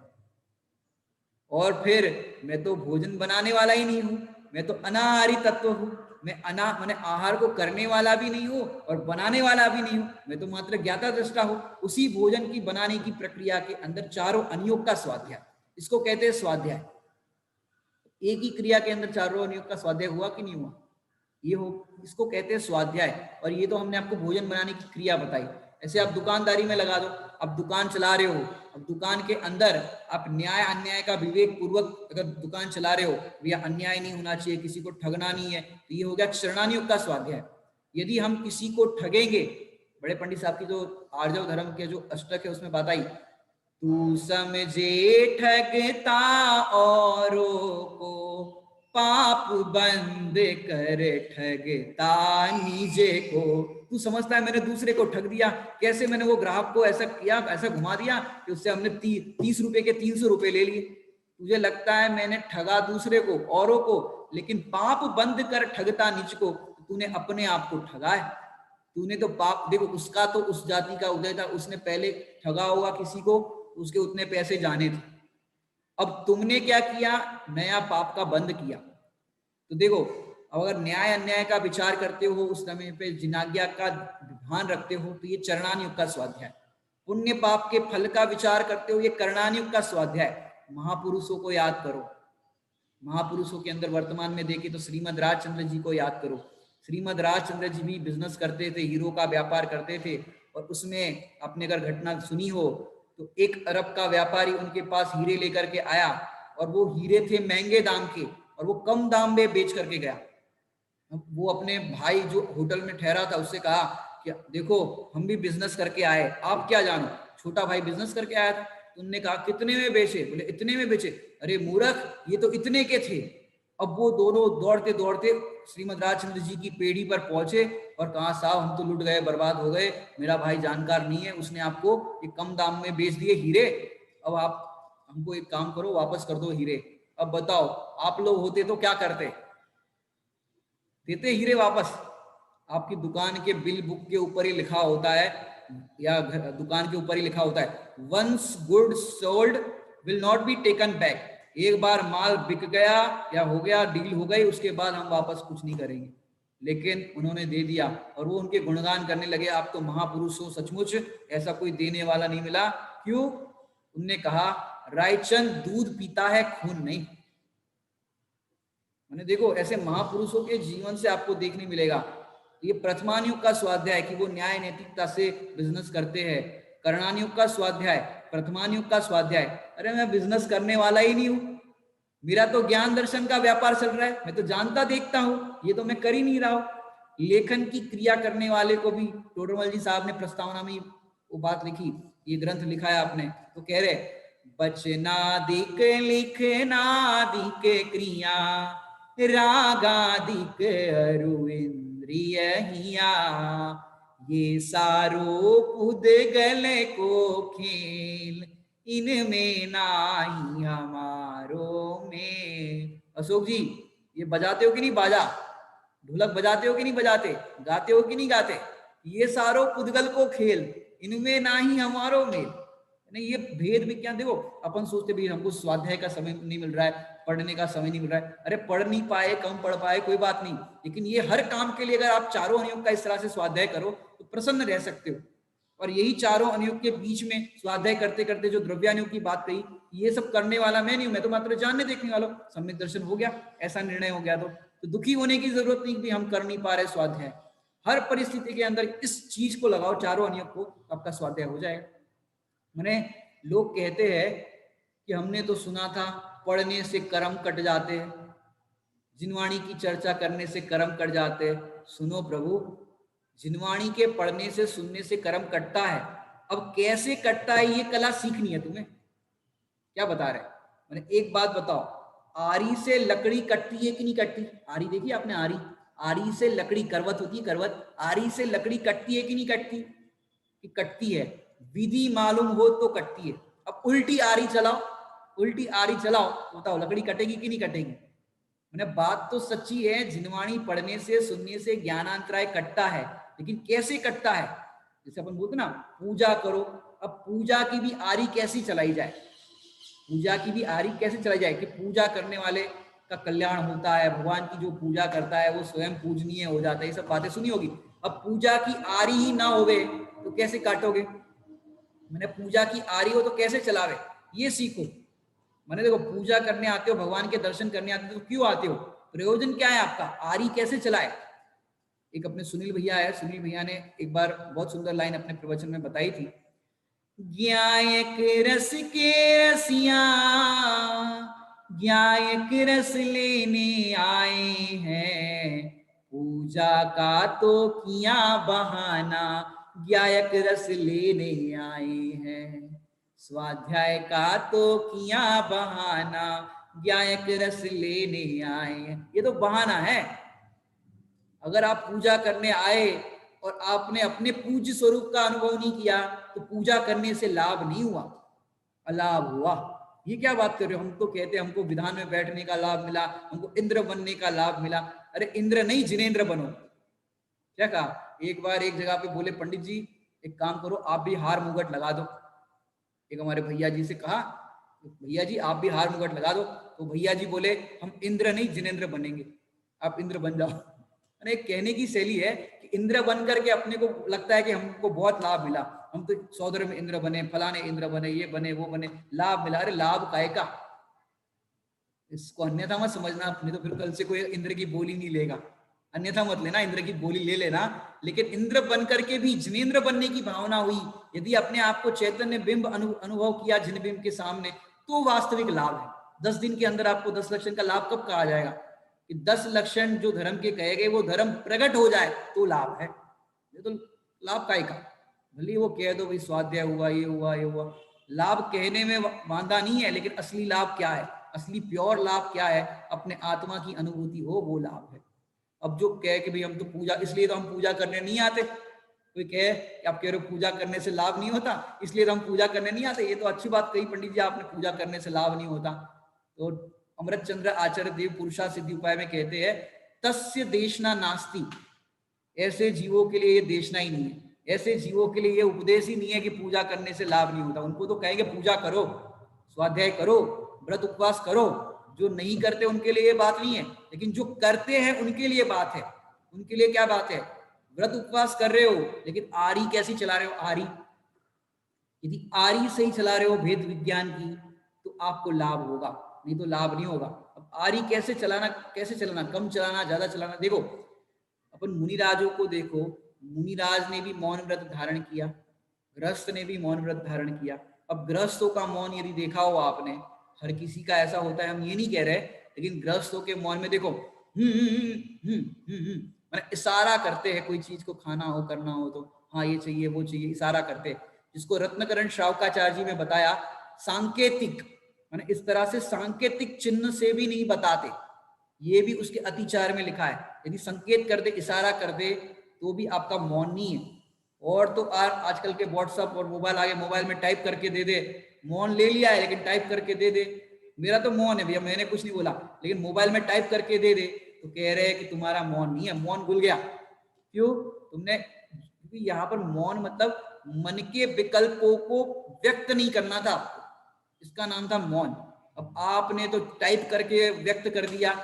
S1: और फिर मैं तो भोजन बनाने वाला ही नहीं हूं, मैं तो अनाहारी तत्व हूं, मैं मैंने आहार को करने वाला भी नहीं हूं और बनाने वाला भी नहीं हूं, मैं तो मात्र ज्ञाता दृष्टा हूं। उसी भोजन की बनाने की प्रक्रिया के अंदर चारों अनुयोग का स्वाध्याय, इसको कहते हैं स्वाध्याय। एक ही क्रिया के अंदर चारों अनुयोग का स्वाध्याय हुआ कि नहीं हुआ, ये हो, इसको कहते हैं स्वाध्याय। और ये तो हमने आपको भोजन बनाने की क्रिया बताई। ऐसे आप दुकानदारी में लगा दो, अब दुकान चला रहे हो, अब दुकान के अंदर आप न्याय अन्याय का विवेक पूर्वक अगर दुकान चला रहे हो, भैया अन्याय नहीं होना चाहिए, किसी को ठगना नहीं है, तो ये हो गया चरणानुयोग का स्वाध्याय। यदि हम किसी को ठगेंगे, बड़े पंडित साहब की जो आर्जव धर्म के जो अष्टक है उसमें बात आई, तू समझे ठगता औरों को, पाप बंद कर ठगता निजे को। तू समझता है मैंने दूसरे को ठग दिया, कैसे मैंने वो ग्राहक को ऐसा किया, ऐसा घुमा दिया कि उससे हमने 30 रुपए के 300 रुपए ले लिए। तुझे लगता है मैंने ठगा दूसरे को, औरों को, लेकिन पाप बंद कर ठगता निज को, तूने अपने आप को ठगा है। तूने तो पाप, देखो उसका तो उस जाति का उदय था, उसने पहले ठगा होगा किसी को, उसके उतने पैसे जाने थे। अब तुमने क्या किया, नया पाप का बंद किया। तो देखो, अगर न्याय अन्याय का विचार करते हो, उस समय पे जिनाज्ञा का ध्यान रखते हो, तो ये चरणान युग का स्वाध्याय। पुण्य पाप के फल का विचार करते हो, ये करणान युग का स्वाध्याय। महापुरुषों को याद करो, महापुरुषों के अंदर वर्तमान में देखें तो श्रीमद राजचंद्र जी को याद करो। श्रीमद राजचंद्र जी भी बिजनेस करते थे, हीरो का व्यापार करते थे, और उसमें अपने अगर घटना सुनी हो तो 1 अरब का व्यापारी उनके पास हीरे लेकर के आया, और वो हीरे थे महंगे दाम के, और वो कम दाम में बेच करके गया। वो अपने भाई जो होटल में ठहरा था उससे कहा कि देखो हम भी बिजनेस करके आए, आप क्या जानो। छोटा भाई बिजनेस करके आया था, तो उन्होंने कहा कितने में बेचे, बोले इतने में बेचे। अरे मूर्ख, ये तो इतने के थे। अब वो दोनों दौड़ते दौड़ते श्रीमद राजचंद्र जी की पेड़ी पर पहुंचे और कहा साहब हम तो लुट गए, बर्बाद हो गए, मेरा भाई जानकार नहीं है, उसने आपको ये कम दाम में बेच दिए हीरे, अब आप हमको एक काम करो, वापस कर दो हीरे। अब बताओ आप लोग होते तो क्या करते, देते हीरे वापस? आपकी दुकान के बिल बुक के ऊपर ही लिखा होता है, या दुकान के ऊपर ही लिखा होता है, once good sold will not be taken back. एक बार माल बिक गया या हो गया, डील हो गई, उसके बाद हम वापस कुछ नहीं करेंगे। लेकिन उन्होंने दे दिया, और वो उनके गुणगान करने लगे, आप तो महापुरुष हो सचमुच, ऐसा कोई देने वाला नहीं मिला। क्यों? उनने कहा रायचंद दूध पीता है, खून नहीं। मैंने देखो ऐसे महापुरुषों के जीवन से आपको देखने मिलेगा। ये प्रथमान युग का स्वाध्याय कि वो न्याय नैतिकता से बिजनेस करते हैं। करणान युग का स्वाध्याय, प्रथमान युग का स्वाध्याय, अरे मैं बिजनेस करने वाला ही नहीं हूं, मेरा तो ज्ञान दर्शन का व्यापार चल रहा है, मैं तो जानता देखता हूं, ये तो मैं कर ही नहीं रहा हूं। लेखन की क्रिया करने वाले को भी टोडरमल जी साहब ने प्रस्तावना में वो बात लिखी, ये ग्रंथ लिखा है आपने, तो कह रहे बचनादिक लिखना दिक क्रिया, रागादिक अरु इंद्रिय हिया, ये सारो पुद्गल को खेल, इनमें नाही हमारो में। अशोक जी, ये बजाते हो कि नहीं बाजा, ढोलक बजाते हो कि नहीं बजाते, गाते हो कि नहीं गाते? ये सारो पुद्गल को खेल, इनमें नाही हमारो मेल। नहीं, ये भेद में क्या, देखो अपन सोचते भी हमको स्वाध्याय का समय नहीं मिल रहा है, पढ़ने का समय नहीं मिल रहा है। अरे पढ़ नहीं पाए, कम पढ़ पाए, कोई बात नहीं, लेकिन ये हर काम के लिए अगर आप चारों अनुयोग का इस तरह से स्वाध्याय करो तो प्रसन्न रह सकते हो। और यही चारों अनुयोग के बीच में स्वाध्याय करते करते जो द्रव्यानुयोग की बात कही, ये सब करने वाला मैं नहीं हूं, मैं तो मात्र जानने देखने वाला हूं। सम्यक दर्शन हो गया, ऐसा निर्णय हो गया, तो दुखी होने की जरूरत नहीं कि हम कर नहीं पा रहे स्वाध्याय। हर परिस्थिति के अंदर इस चीज को लगाओ, चारों अनुयोग को, आपका स्वाध्याय हो जाएगा। मैंने लोग कहते हैं कि हमने तो सुना था पढ़ने से कर्म कट जाते हैं, जिनवाणी की चर्चा करने से कर्म कट जाते हैं। सुनो प्रभु, जिनवाणी के पढ़ने से सुनने से कर्म कटता है, अब कैसे कटता है ये कला सीखनी है तुम्हें। क्या बता रहे? मैंने एक बात बताओ, आरी से लकड़ी कटती है कि नहीं कटती? आरी देखी आपने? आरी, आरी से लकड़ी, करवत होती है करवत, आरी से लकड़ी कटती है कि नहीं कटती? कि कटती है, विधि मालूम हो तो कटती है। अब उल्टी आरी चलाओ, उल्टी आरी चलाओ, बताओ लकड़ी कटेगी कि नहीं कटेगी? मैंने बात तो सच्ची है, जिनवाणी पढ़ने से सुनने से ज्ञानांतराय कटता है, लेकिन कैसे कटता है? जैसे अपन बोलते ना पूजा करो, अब पूजा की भी आरी कैसी चलाई जाए, पूजा की भी आरी कैसे चलाई जाए कि पूजा करने वाले का कल्याण होता है, भगवान की जो पूजा करता है वो स्वयं पूजनीय हो जाता है, ये सब बातें सुनी होगी। अब पूजा की आरी ही ना होवे तो कैसे काटोगे? मैंने पूजा की आरी हो तो कैसे चलावे, ये सीखो। मैंने देखो पूजा करने आते हो, भगवान के दर्शन करने आते हो, तो क्यों आते हो, प्रयोजन क्या है आपका, आरी कैसे चलाए? एक अपने सुनील भैया है, सुनील भैया ने एक बार बहुत सुंदर लाइन अपने प्रवचन में बताई थी, ज्ञायक रस के रसिया, ज्ञायक रस लेने आए हैं, पूजा का तो किया बहाना, ज्ञायक रस लेने आए हैं, स्वाध्याय का तो किया बहाना, ज्ञायक रस लेने आए हैं। ये तो बहाना है। अगर आप पूजा करने आए और आपने अपने पूज्य स्वरूप का अनुभव नहीं किया तो पूजा करने से लाभ नहीं हुआ, अलाभ हुआ। ये क्या बात कर रहे हो, हम तो कहते हैं हमको विधान में बैठने का लाभ मिला, हमको इंद्र बनने का लाभ मिला। अरे इंद्र नहीं, जिनेंद्र बनो। क्या कहा, एक बार एक जगह पे बोले पंडित जी एक काम करो, आप भी हार मुगट लगा दो। एक हमारे भैया जी से कहा, भैया जी आप भी हार मुगट लगा दो। तो भैया जी बोले हम इंद्र नहीं जिनेंद्र बनेंगे, आप इंद्र बन जाओ। मैंने एक कहने की शैली है कि इंद्र बन करके अपने को लगता है कि हमको बहुत लाभ मिला, हम तो सौदर में इंद्र बने, फलाने इंद्र बने, ये बने वो बने, लाभ मिला। अरे लाभ काय का, इसको अन्यथा मत समझना, नहीं तो फिर कल से कोई इंद्र की बोली नहीं लेगा। अन्यथा मत लेना, इंद्र की बोली ले लेना, लेकिन इंद्र बन करके भी जिनेंद्र बनने की भावना हुई, यदि अपने आप को चैतन्य बिंब अनुभव किया जिन बिंब के सामने, तो वास्तविक लाभ है। 10 दिन के अंदर आपको 10 लक्षण का लाभ कब कहा जाएगा, कि 10 लक्षण जो धर्म के कहे गए वो धर्म प्रकट हो जाए तो लाभ है। ये तो लाभ काय का, भले वो कह दो भाई स्वाध्याय हुआ, ये हुआ, ये हुआ, लाभ कहने में वांदा नहीं है, लेकिन असली लाभ क्या है, असली प्योर लाभ क्या है, अपने आत्मा की अनुभूति हो, वो लाभ है। अब जो कहे कि भाई हम तो पूजा, इसलिए तो हम पूजा करने नहीं आते, कोई कहे कि आप कह रहे हो पूजा करने से लाभ नहीं होता, इसलिए तो हम पूजा करने नहीं आते, ये तो अच्छी बात कही पंडित जी आपने, पूजा करने से लाभ नहीं होता। तो अमृत चंद्र आचार्य देव पुरुषा सिद्धि उपाय में कहते हैं तस्य देशना नास्ति, ऐसे जीवों के लिए ये देशना ही नहीं है, ऐसे जीवों के लिए ये उपदेश ही नहीं है कि पूजा करने से लाभ नहीं होता। उनको तो कहेंगे पूजा करो, स्वाध्याय करो, व्रत उपवास करो, जो नहीं करते उनके लिए ये बात नहीं है, लेकिन जो करते हैं उनके लिए बात है। उनके लिए क्या बात है, व्रत उपवास कर रहे हो लेकिन आरी कैसी चला रहे हो, आरी यदि आरी सही चला रहे हो भेद विज्ञान की, तो आपको लाभ होगा, नहीं तो लाभ नहीं होगा। अब आरी कैसे चलाना, कैसे चलाना, कम चलाना, ज्यादा चलाना, देखो अपन मुनिराजों को देखो, मुनिराज ने भी मौन व्रत धारण किया, गृहस्थ ने भी मौन व्रत धारण किया। अब गृहस्थों का मौन यदि देखा हो आपने, हर किसी का ऐसा होता है, हम ये नहीं कह रहे, लेकिन गृहस्थों के मौन में देखो मैंने इशारा करते हैं, कोई चीज को खाना हो करना हो तो हाँ ये चाहिए वो चाहिए, इशारा करते हैं, जिसको रत्नकरण श्रावकाचार्य जी ने बताया सांकेतिक, मैंने इस तरह से सांकेतिक चिन्ह से भी नहीं बताते, ये भी उसके अतिचार में लिखा है, यदि संकेत कर दे, इशारा कर दे, तो भी आपका मौन नहीं है। और तो आजकल के व्हाट्सएप और मोबाइल आगे, मोबाइल में टाइप करके दे दे, मौन ले लिया है लेकिन टाइप करके दे दे, मेरा तो मौन है भैया, मैंने कुछ नहीं बोला, लेकिन मोबाइल में टाइप करके दे दे तो कह रहे हैं कि तुम्हारा मौन नहीं है, मौन भूल गया। क्यों, तुमने, क्योंकि यहाँ पर मौन मतलब मन के विकल्पों को व्यक्त नहीं करना था आपको, इसका नाम था मौन। अब आपने तो टाइप करके व्यक्त कर दिया,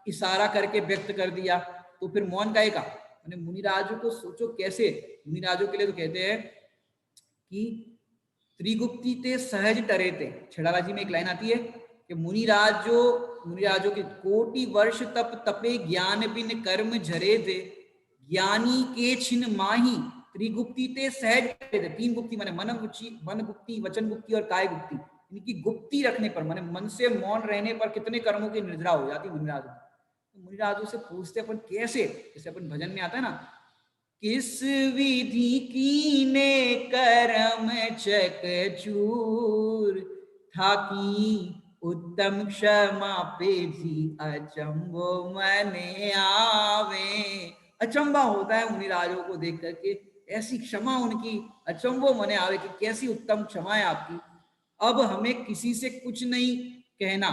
S1: इशारा करके व्यक्त कर दिया, तो फिर मौन काहे का। मैंने मुनिराजों को सोचो कैसे, मुनिराजों के लिए तो कहते हैं कि त्रिगुप्ती ते सहज टरे थे, छेड़ाला जी में एक लाइन आती है कि मुनिराजों के कोटि वर्ष तप तपे ज्ञान बिन कर्म झरे थे, ज्ञानी के छिन माही त्रिगुप्ती ते सहज टरे थे। 3 गुप्ती माने मन गुप्ती, वचन गुप्ती और काय गुप्ती, इनकी गुप्ती रखने पर, माने मन से मौन रहने पर कितने कर्मों की निर्जरा हो जाती मुनिराजों। तो मुनिराजों से पूछते अपन कैसे, जैसे अपन भजन में आता है ना, किस विधि कीने कर्म चकचूर, था की उत्तम क्षमा पे जी अचंभो मने आवे। अचंबा होता है मुनिराजों को देख करके, ऐसी क्षमा उनकी, अचंभो मने आवे कि कैसी उत्तम क्षमा है आपकी। अब हमें किसी से कुछ नहीं कहना,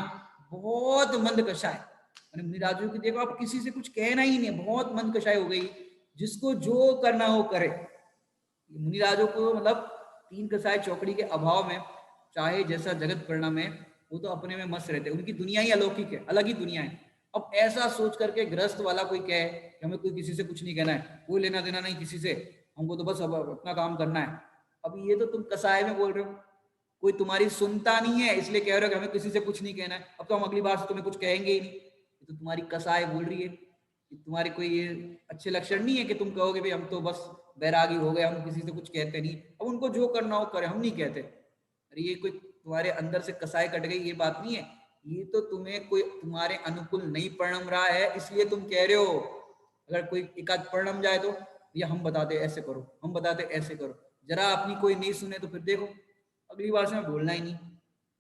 S1: बहुत मंद कषाय, मुनिराजों की देखो, आप किसी से कुछ कहना ही नहीं, बहुत मंद कषाय हो गई, जिसको जो करना हो करे। मुनिराजों को मतलब 3 कसाय चौकड़ी के अभाव में, चाहे जैसा जगत परिणाम है, वो तो अपने में मस्त रहते, उनकी दुनिया ही अलौकिक है, अलग ही दुनिया है। अब ऐसा सोच करके गृहस्थ वाला कोई कहे कि हमें कोई किसी से कुछ नहीं कहना है, कोई लेना देना नहीं किसी से, हमको तो बस अब अपना काम करना है। अब ये तो तुम कसाय में बोल रहे हो, कोई तुम्हारी सुनता नहीं है इसलिए कह रहे हो कि हमें किसी से कुछ नहीं कहना है, अब तो हम अगली बार से तुम्हें कुछ कहेंगे ही नहीं। ये तो तुम्हारी कसाय बोल रही है, तुम्हारी कोई ये अच्छे लक्षण नहीं है कि तुम कहोगे भाई हम तो बस बैरागी हो गए, हम किसी से कुछ कहते नहीं, अब उनको जो करना हो करे, हम नहीं कहते। अरे ये कोई तुम्हारे अंदर से कसाई कट गई, ये बात नहीं है, ये तो तुम्हें कोई तुम्हारे अनुकूल नहीं परिणम रहा है इसलिए तुम कह रहे हो। अगर कोई एकाध परिणम जाए तो या हम बताते ऐसे करो, हम बताते ऐसे करो, जरा अपनी कोई नहीं सुने तो फिर देखो अगली बार से मैं बोलना ही नहीं,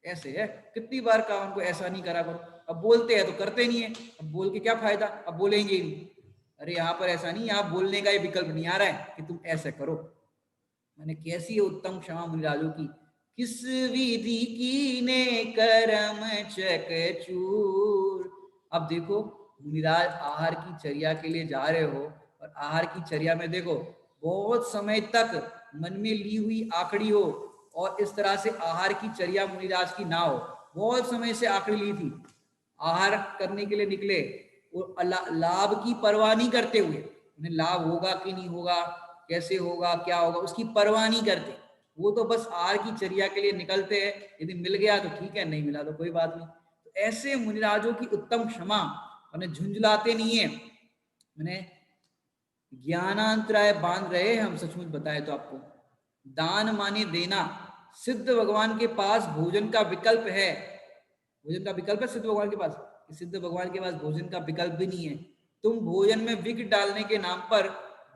S1: ऐसे है। कितनी बार कहा उनको ऐसा नहीं करा करो, अब बोलते हैं तो करते नहीं है, अब बोल के क्या फायदा, अब बोलेंगे ही नहीं। अरे यहाँ पर ऐसा नहीं, यहाँ बोलने का ये विकल्प नहीं आ रहा है कि तुम ऐसे करो। मैंने कैसी है उत्तम क्षमा मुनिराजों की, किस विधि कीने कर्म चकचूर। अब देखो मुनिराज आहार की चर्या के लिए जा रहे हो और आहार की चर्या में देखो बहुत समय तक मन में ली हुई आखड़ी हो और इस तरह से आहार की चर्या मुनिराज की ना हो, बहुत समय से आखड़ी ली थी, आहार करने के लिए निकले, वो लाभ की परवाह नहीं करते हुए, उन्हें लाभ होगा कि नहीं होगा, कैसे होगा क्या होगा उसकी परवाह नहीं करते, वो तो बस आहार की चर्या के लिए निकलते हैं, यदि मिल गया तो ठीक है, नहीं मिला तो कोई बात नहीं। तो ऐसे मुनिराजों की उत्तम क्षमा, उन्हें झुंझलाते नहीं है, उन्हें ज्ञानांतराय बांध रहे हैं हम सचमुच बताए तो आपको। दान माने देना, सिद्ध भगवान के पास भोजन का विकल्प है, भोजन का विकल्प है सिद्ध भगवान के पास, सिद्ध भगवान के पास भोजन का विकल्प भी नहीं है, तुम भोजन में विघ्न डालने के नाम पर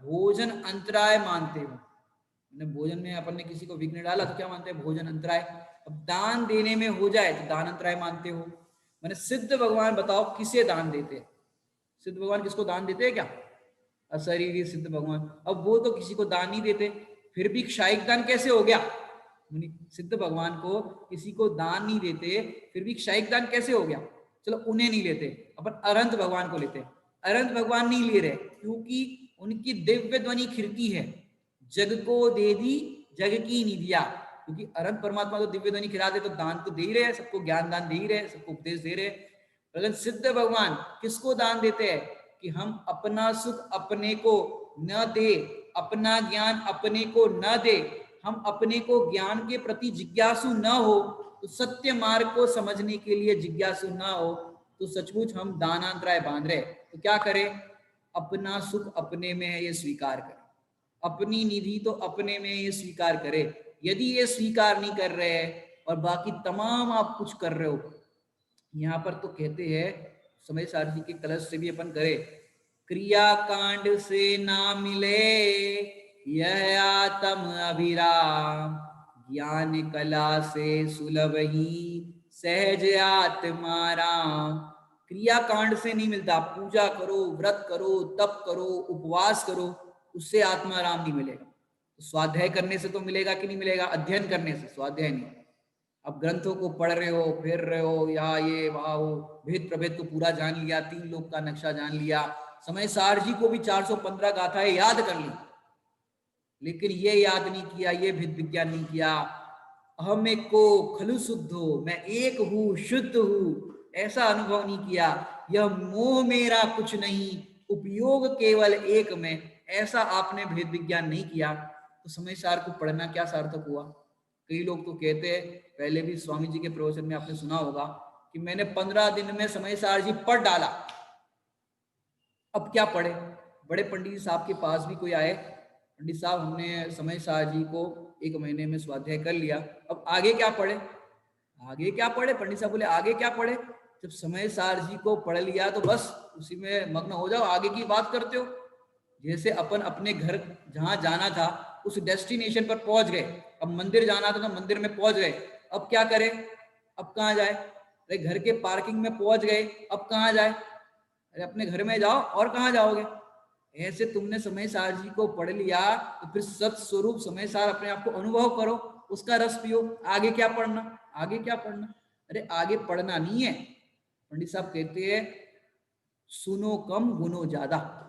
S1: भोजन अंतराय मानते हो, भोजन में अपन ने किसी को विघ्न डाला तो क्या मानते हैं, भोजन अंतराय। अब दान देने में हो जाए तो दान अंतराय मानते हो। मैंने सिद्ध भगवान बताओ किसे दान देते हैं, सिद्ध भगवान किसको दान देते हैं क्या, अशरीरी सिद्ध भगवान, अब वो तो किसी को दान नहीं देते, फिर भी क्षायिक दान कैसे हो गया, सिद्ध भगवान को किसी को दान नहीं देते फिर भी क्षायिक दान कैसे हो गया। चलो उन्हें नहीं लेते, अपन अरंत भगवान को लेते हैं, अरंत भगवान नहीं ले रहे क्योंकि उनकी दिव्य ध्वनि खिड़की है, जग को दे दी जग की नहीं दिया, क्योंकि अरंत परमात्मा तो दिव्य ध्वनि खिला दे तो दान तो दे ही रहे, सबको ज्ञान दान दे ही रहे, सबको उपदेश दे रहे। लेकिन सिद्ध भगवान किसको दान देते हैं कि हम अपना सुख अपने को न दे, अपना ज्ञान अपने को न दे, हम अपने को ज्ञान के प्रति जिज्ञासु न हो, तो सत्य मार्ग को समझने के लिए जिज्ञासु न हो, तो सचमुच हम दानांतराय बांध रहे। तो क्या करें, अपना सुख अपने में है ये स्वीकार करें, अपनी निधि तो अपने में ये स्वीकार करे। यदि ये स्वीकार नहीं कर रहे हैं और बाकी तमाम आप कुछ कर रहे हो, यहाँ पर तो कहते हैं समय सारथी के कलश से भी अपन करें, क्रिया कांड से ना मिले यह आत्म अभिराम, ज्ञान कला से सुलभ ही सहज आत्माराम। क्रिया कांड से नहीं मिलता, पूजा करो, व्रत करो, तप करो, उपवास करो, उससे आत्माराम नहीं मिलेगा। स्वाध्याय करने से तो मिलेगा कि नहीं मिलेगा, अध्ययन करने से, स्वाध्याय नहीं। अब ग्रंथों को पढ़ रहे हो, फिर रहे हो, या ये वहां वो भेद प्रभेद को पूरा जान लिया, 3 लोक का नक्शा जान लिया, समय सार जी को भी 415 गाथाएं याद कर ली, लेकिन ये याद नहीं किया, ये भेद विज्ञान नहीं किया, अहम एक को खलु शुद्ध हो, मैं एक हूँ शुद्ध हूँ, ऐसा अनुभव नहीं किया, यह मोह मेरा कुछ नहीं, उपयोग केवल एक में, ऐसा आपने भेद विज्ञान नहीं किया, तो समय सार को पढ़ना क्या सार्थक हुआ। कई लोग तो कहते हैं, पहले भी स्वामी जी के प्रवचन में आपने सुना होगा कि मैंने 15 दिन में समय सार जी पढ़ डाला, अब क्या पढ़े। बड़े पंडित साहब के पास भी कोई आए, पंडित साहब हमने समय सार जी को 1 महीने में स्वाध्याय कर लिया, अब आगे क्या पढ़े, आगे क्या पढ़े। पंडित साहब बोले आगे क्या पढ़े, जब समय सार जी को पढ़ लिया तो बस उसी में मग्न हो जाओ, आगे की बात करते हो। जैसे अपन अपने घर जहां जाना था उस डेस्टिनेशन पर पहुंच गए, अब मंदिर जाना था तो मंदिर में पहुंच गए, अब क्या करें, अब कहाँ जाए, अरे घर के पार्किंग में पहुंच गए, अब कहाँ जाए, अरे अपने घर में जाओ, और कहाँ जाओगे। ऐसे तुमने समय सार जी को पढ़ लिया तो फिर सत स्वरूप समय सार अपने आप को अनुभव करो, उसका रस पियो, आगे क्या पढ़ना, आगे क्या पढ़ना। अरे आगे पढ़ना नहीं है, पंडित साहब कहते हैं सुनो कम गुनो ज्यादा,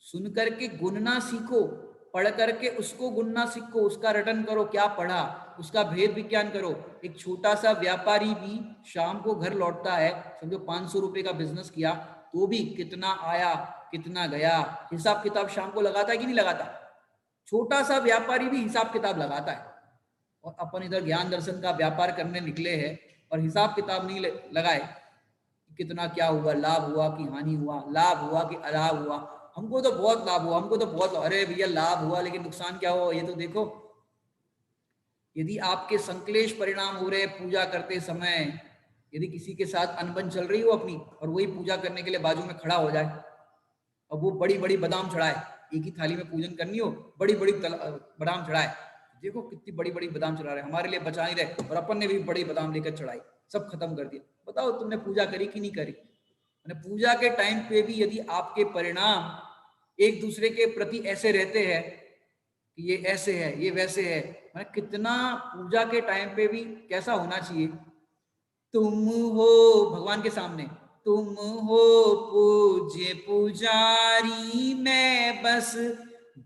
S1: सुन करके गुनना सीखो, पढ़ करके उसको गुनना सीखो, उसका रटन करो, क्या पढ़ा उसका भेद विज्ञान करो। एक छोटा सा व्यापारी भी शाम को घर लौटता है, समझो 500 रुपए का बिजनेस किया, तो भी कितना आया कितना गया हिसाब किताब शाम को लगाता है कि नहीं लगाता, छोटा सा व्यापारी भी हिसाब किताब लगाता है। और अपन इधर ज्ञान दर्शन का व्यापार करने निकले हैं और हिसाब किताब नहीं लगाए, कितना क्या हुआ, लाभ हुआ कि हानि हुआ, लाभ हुआ कि अलाभ हुआ, हमको तो बहुत लाभ हुआ, हमको तो बहुत, अरे भैया लाभ हुआ लेकिन नुकसान क्या हुआ ये तो देखो। यदि आपके संकलेश परिणाम हो रहे पूजा करते समय, यदि किसी के साथ अनबन चल रही हो अपनी और वही पूजा करने के लिए बाजू में खड़ा हो जाए, अब वो बड़ी बड़ी बादाम चढ़ाए, एक ही थाली में पूजन करनी हो, बड़ी बड़ी बादाम चढ़ाए, देखो कितनी बड़ी बड़ी बादाम चढ़ा रहे, हमारे लिए बचा नहीं रहे, और अपन ने भी बड़ी बादाम लेकर चढ़ाई, सब खत्म कर दिया। बताओ तुमने पूजा करी कि नहीं करी। पूजा के टाइम पे भी यदि आपके परिणाम एक दूसरे के प्रति ऐसे रहते हैं कि ये ऐसे है, ये वैसे है, मतलब कितना पूजा के टाइम पे भी कैसा होना चाहिए। तुम हो भगवान के सामने, तुम हो पूज्य पुजारी, मैं बस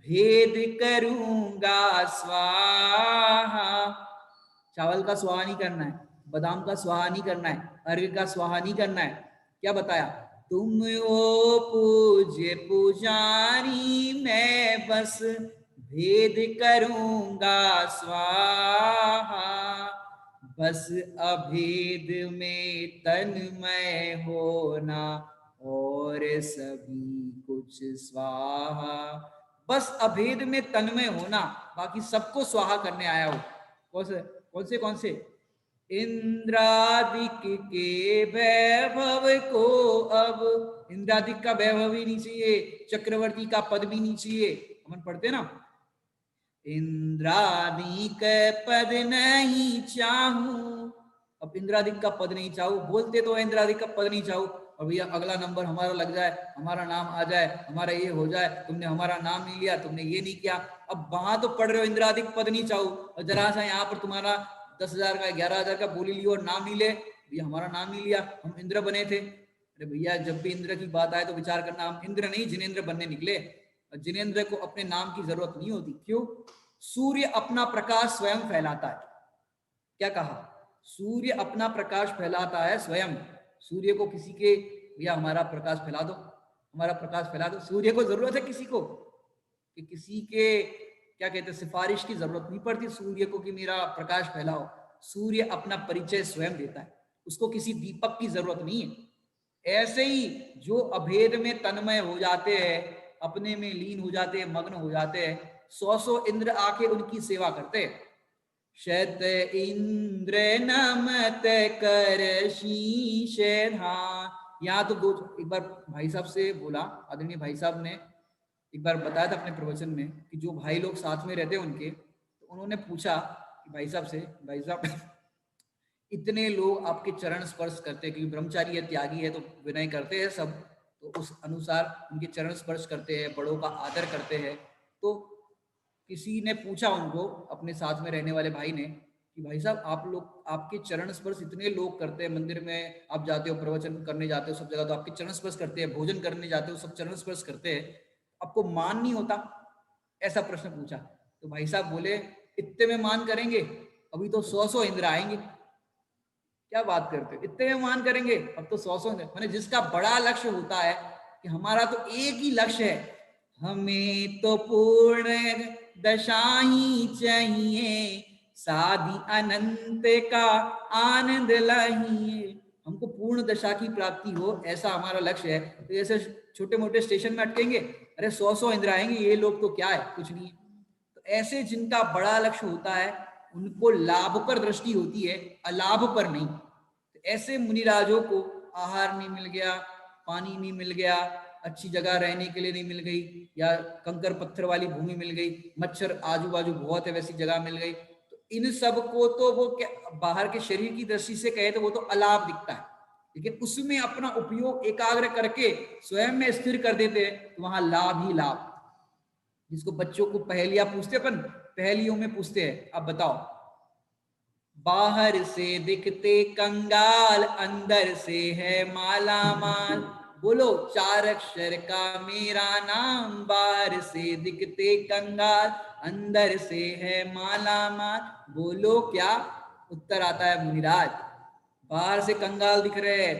S1: भेद करूंगा स्वाहा। चावल का स्वाहा नहीं करना है, बादाम का स्वाहा नहीं करना है, अर्घ का स्वाहा नहीं करना है। क्या बताया? तुम हो पूज्य पुजारी, मैं बस भेद करूंगा स्वाहा। बस अभेद में तन्मय होना, और सभी कुछ स्वाहा। बस अभेद में तन्मय होना, बाकी सबको स्वाहा करने आया हो। कौन से इंद्रादिक के वैभव को अब, इंद्रादिक का वैभव ही नहीं चाहिए, चक्रवर्ती का पद भी नहीं चाहिए। हम पढ़ते ना, इंद्रादिक पद नहीं चाहूं। अब इंद्रादिक का पद नहीं चाहूं, बोलते तो इंद्रादिक का पद नहीं चाहूं, और भैया अगला नंबर हमारा लग जाए, हमारा नाम आ जाए, हमारा ये हो जाए, तुमने हमारा नाम नहीं लिया, तुमने ये नहीं किया। अब वहां तो पढ़ रहे हो इंद्रादिक पद नहीं चाहूं, और जरा सा यहाँ पर तुम्हारा 10,000 का 11,000 का बोली लियो और नाम नहीं ले, भैया हमारा नाम नहीं लिया, हम इंद्र बने थे। अरे भैया जब भी इंद्र की बात आए तो विचार करना, हम इंद्र नहीं जिनेंद्र बनने निकले। जिनेंद्र को अपने नाम की जरूरत नहीं होती। क्यों? सूर्य अपना प्रकाश स्वयं फैलाता है। क्या कहा? सूर्य अपना प्रकाश फैलाता है स्वयं। सूर्य को किसी के, भैया हमारा प्रकाश फैला दो, हमारा प्रकाश फैला दो, सूर्य को जरूरत है किसी को कि किसी के क्या कहते हैं सिफारिश की जरूरत नहीं पड़ती सूर्य को कि मेरा प्रकाश फैलाओ। सूर्य अपना परिचय स्वयं देता है, उसको किसी दीपक की जरूरत नहीं है। ऐसे ही जो अभेद में तन्मय हो जाते हैं, अपने में लीन हो जाते हैं, मग्न हो जाते हैं, 100 इंद्र आके उनकी सेवा करते हैं। शत इंद्र नमत कर शीश धान। यहाँ तो दो, एक बार भाई साहब से बोला, आदरणीय भाई साहब ने एक बार बताया था अपने प्रवचन में कि जो भाई लोग साथ में रहते हैं उनके, तो उन्होंने पूछा कि भाई साहब से, भाई साहब इतने लोग आपके चरण स्पर्श करते हैं, क्योंकि ब्रह्मचारी है, त्यागी है, तो विनय करते हैं सब, तो उस अनुसार उनके चरण स्पर्श करते हैं, बड़ों का आदर करते हैं। तो किसी ने पूछा उनको, अपने साथ में रहने वाले भाई ने, कि भाई साहब आप लोग, आपके चरण स्पर्श इतने लोग करते हैं, मंदिर में आप जाते हो, प्रवचन करने जाते हो, सब जगह तो आपके चरण स्पर्श करते हैं, भोजन करने जाते हो सब चरण स्पर्श करते हैं, आपको मान नहीं होता? ऐसा प्रश्न पूछा। तो भाई साहब बोले, इतने में मान करेंगे? अभी तो 100 इंद्र आएंगे। क्या बात करते हो, इतने में मान करेंगे? अब तो 100 मैंने, जिसका बड़ा लक्ष्य होता है कि हमारा तो एक ही लक्ष्य है, हमें तो पूर्ण दशा ही चाहिए, साधी अनंत का आनंद लाइए। हमको पूर्ण दशा की प्राप्ति हो, ऐसा हमारा लक्ष्य है। तो ऐसे छोटे मोटे स्टेशन में अटकेंगे, अरे 100 इंद्र आएंगे, ये लोग तो क्या है, कुछ नहीं है। तो ऐसे जिनका बड़ा लक्ष्य होता है, उनको लाभ पर दृष्टि होती है, अलाभ पर नहीं। तो ऐसे मुनिराजों को आहार नहीं मिल गया, पानी नहीं मिल गया, अच्छी जगह रहने के लिए नहीं मिल गई, या कंकर पत्थर वाली भूमि मिल गई, मच्छर आजू बाजू बहुत है वैसी जगह मिल गई, तो इन सब को तो वो बाहर के शरीर की दृष्टि से कहे तो वो तो अलाभ दिखता है, लेकिन उसमें अपना उपयोग एकाग्र करके स्वयं में स्थिर कर देते हैं, तो वहां लाभ ही लाभ। जिसको बच्चों को पहेलियां पूछते, अपन पहेलियों में पूछते हैं, अब बताओ, बाहर से दिखते कंगाल, अंदर से है माला माल। बोलो, 4 अक्षर का मेरा नाम, बाहर से दिखते कंगाल, अंदर से है माला माल। बोलो क्या उत्तर आता है मुनिराज? बाहर से कंगाल दिख रहे हैं,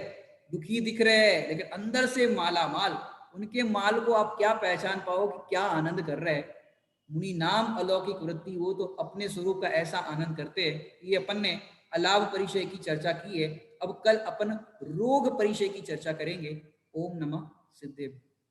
S1: दुखी दिख रहे हैं, लेकिन अंदर से माला माल। उनके माल को आप क्या पहचान पाओ कि क्या आनंद कर रहे हैं? मुनि नाम अलौकिक वृत्ति, वो तो अपने स्वरूप का ऐसा आनंद करते हैं। ये अपन ने अलाभ परिचय की चर्चा की है। अब कल अपन रोग परिचय की चर्चा करेंगे। ओम नमः सिद्धेभ्यो।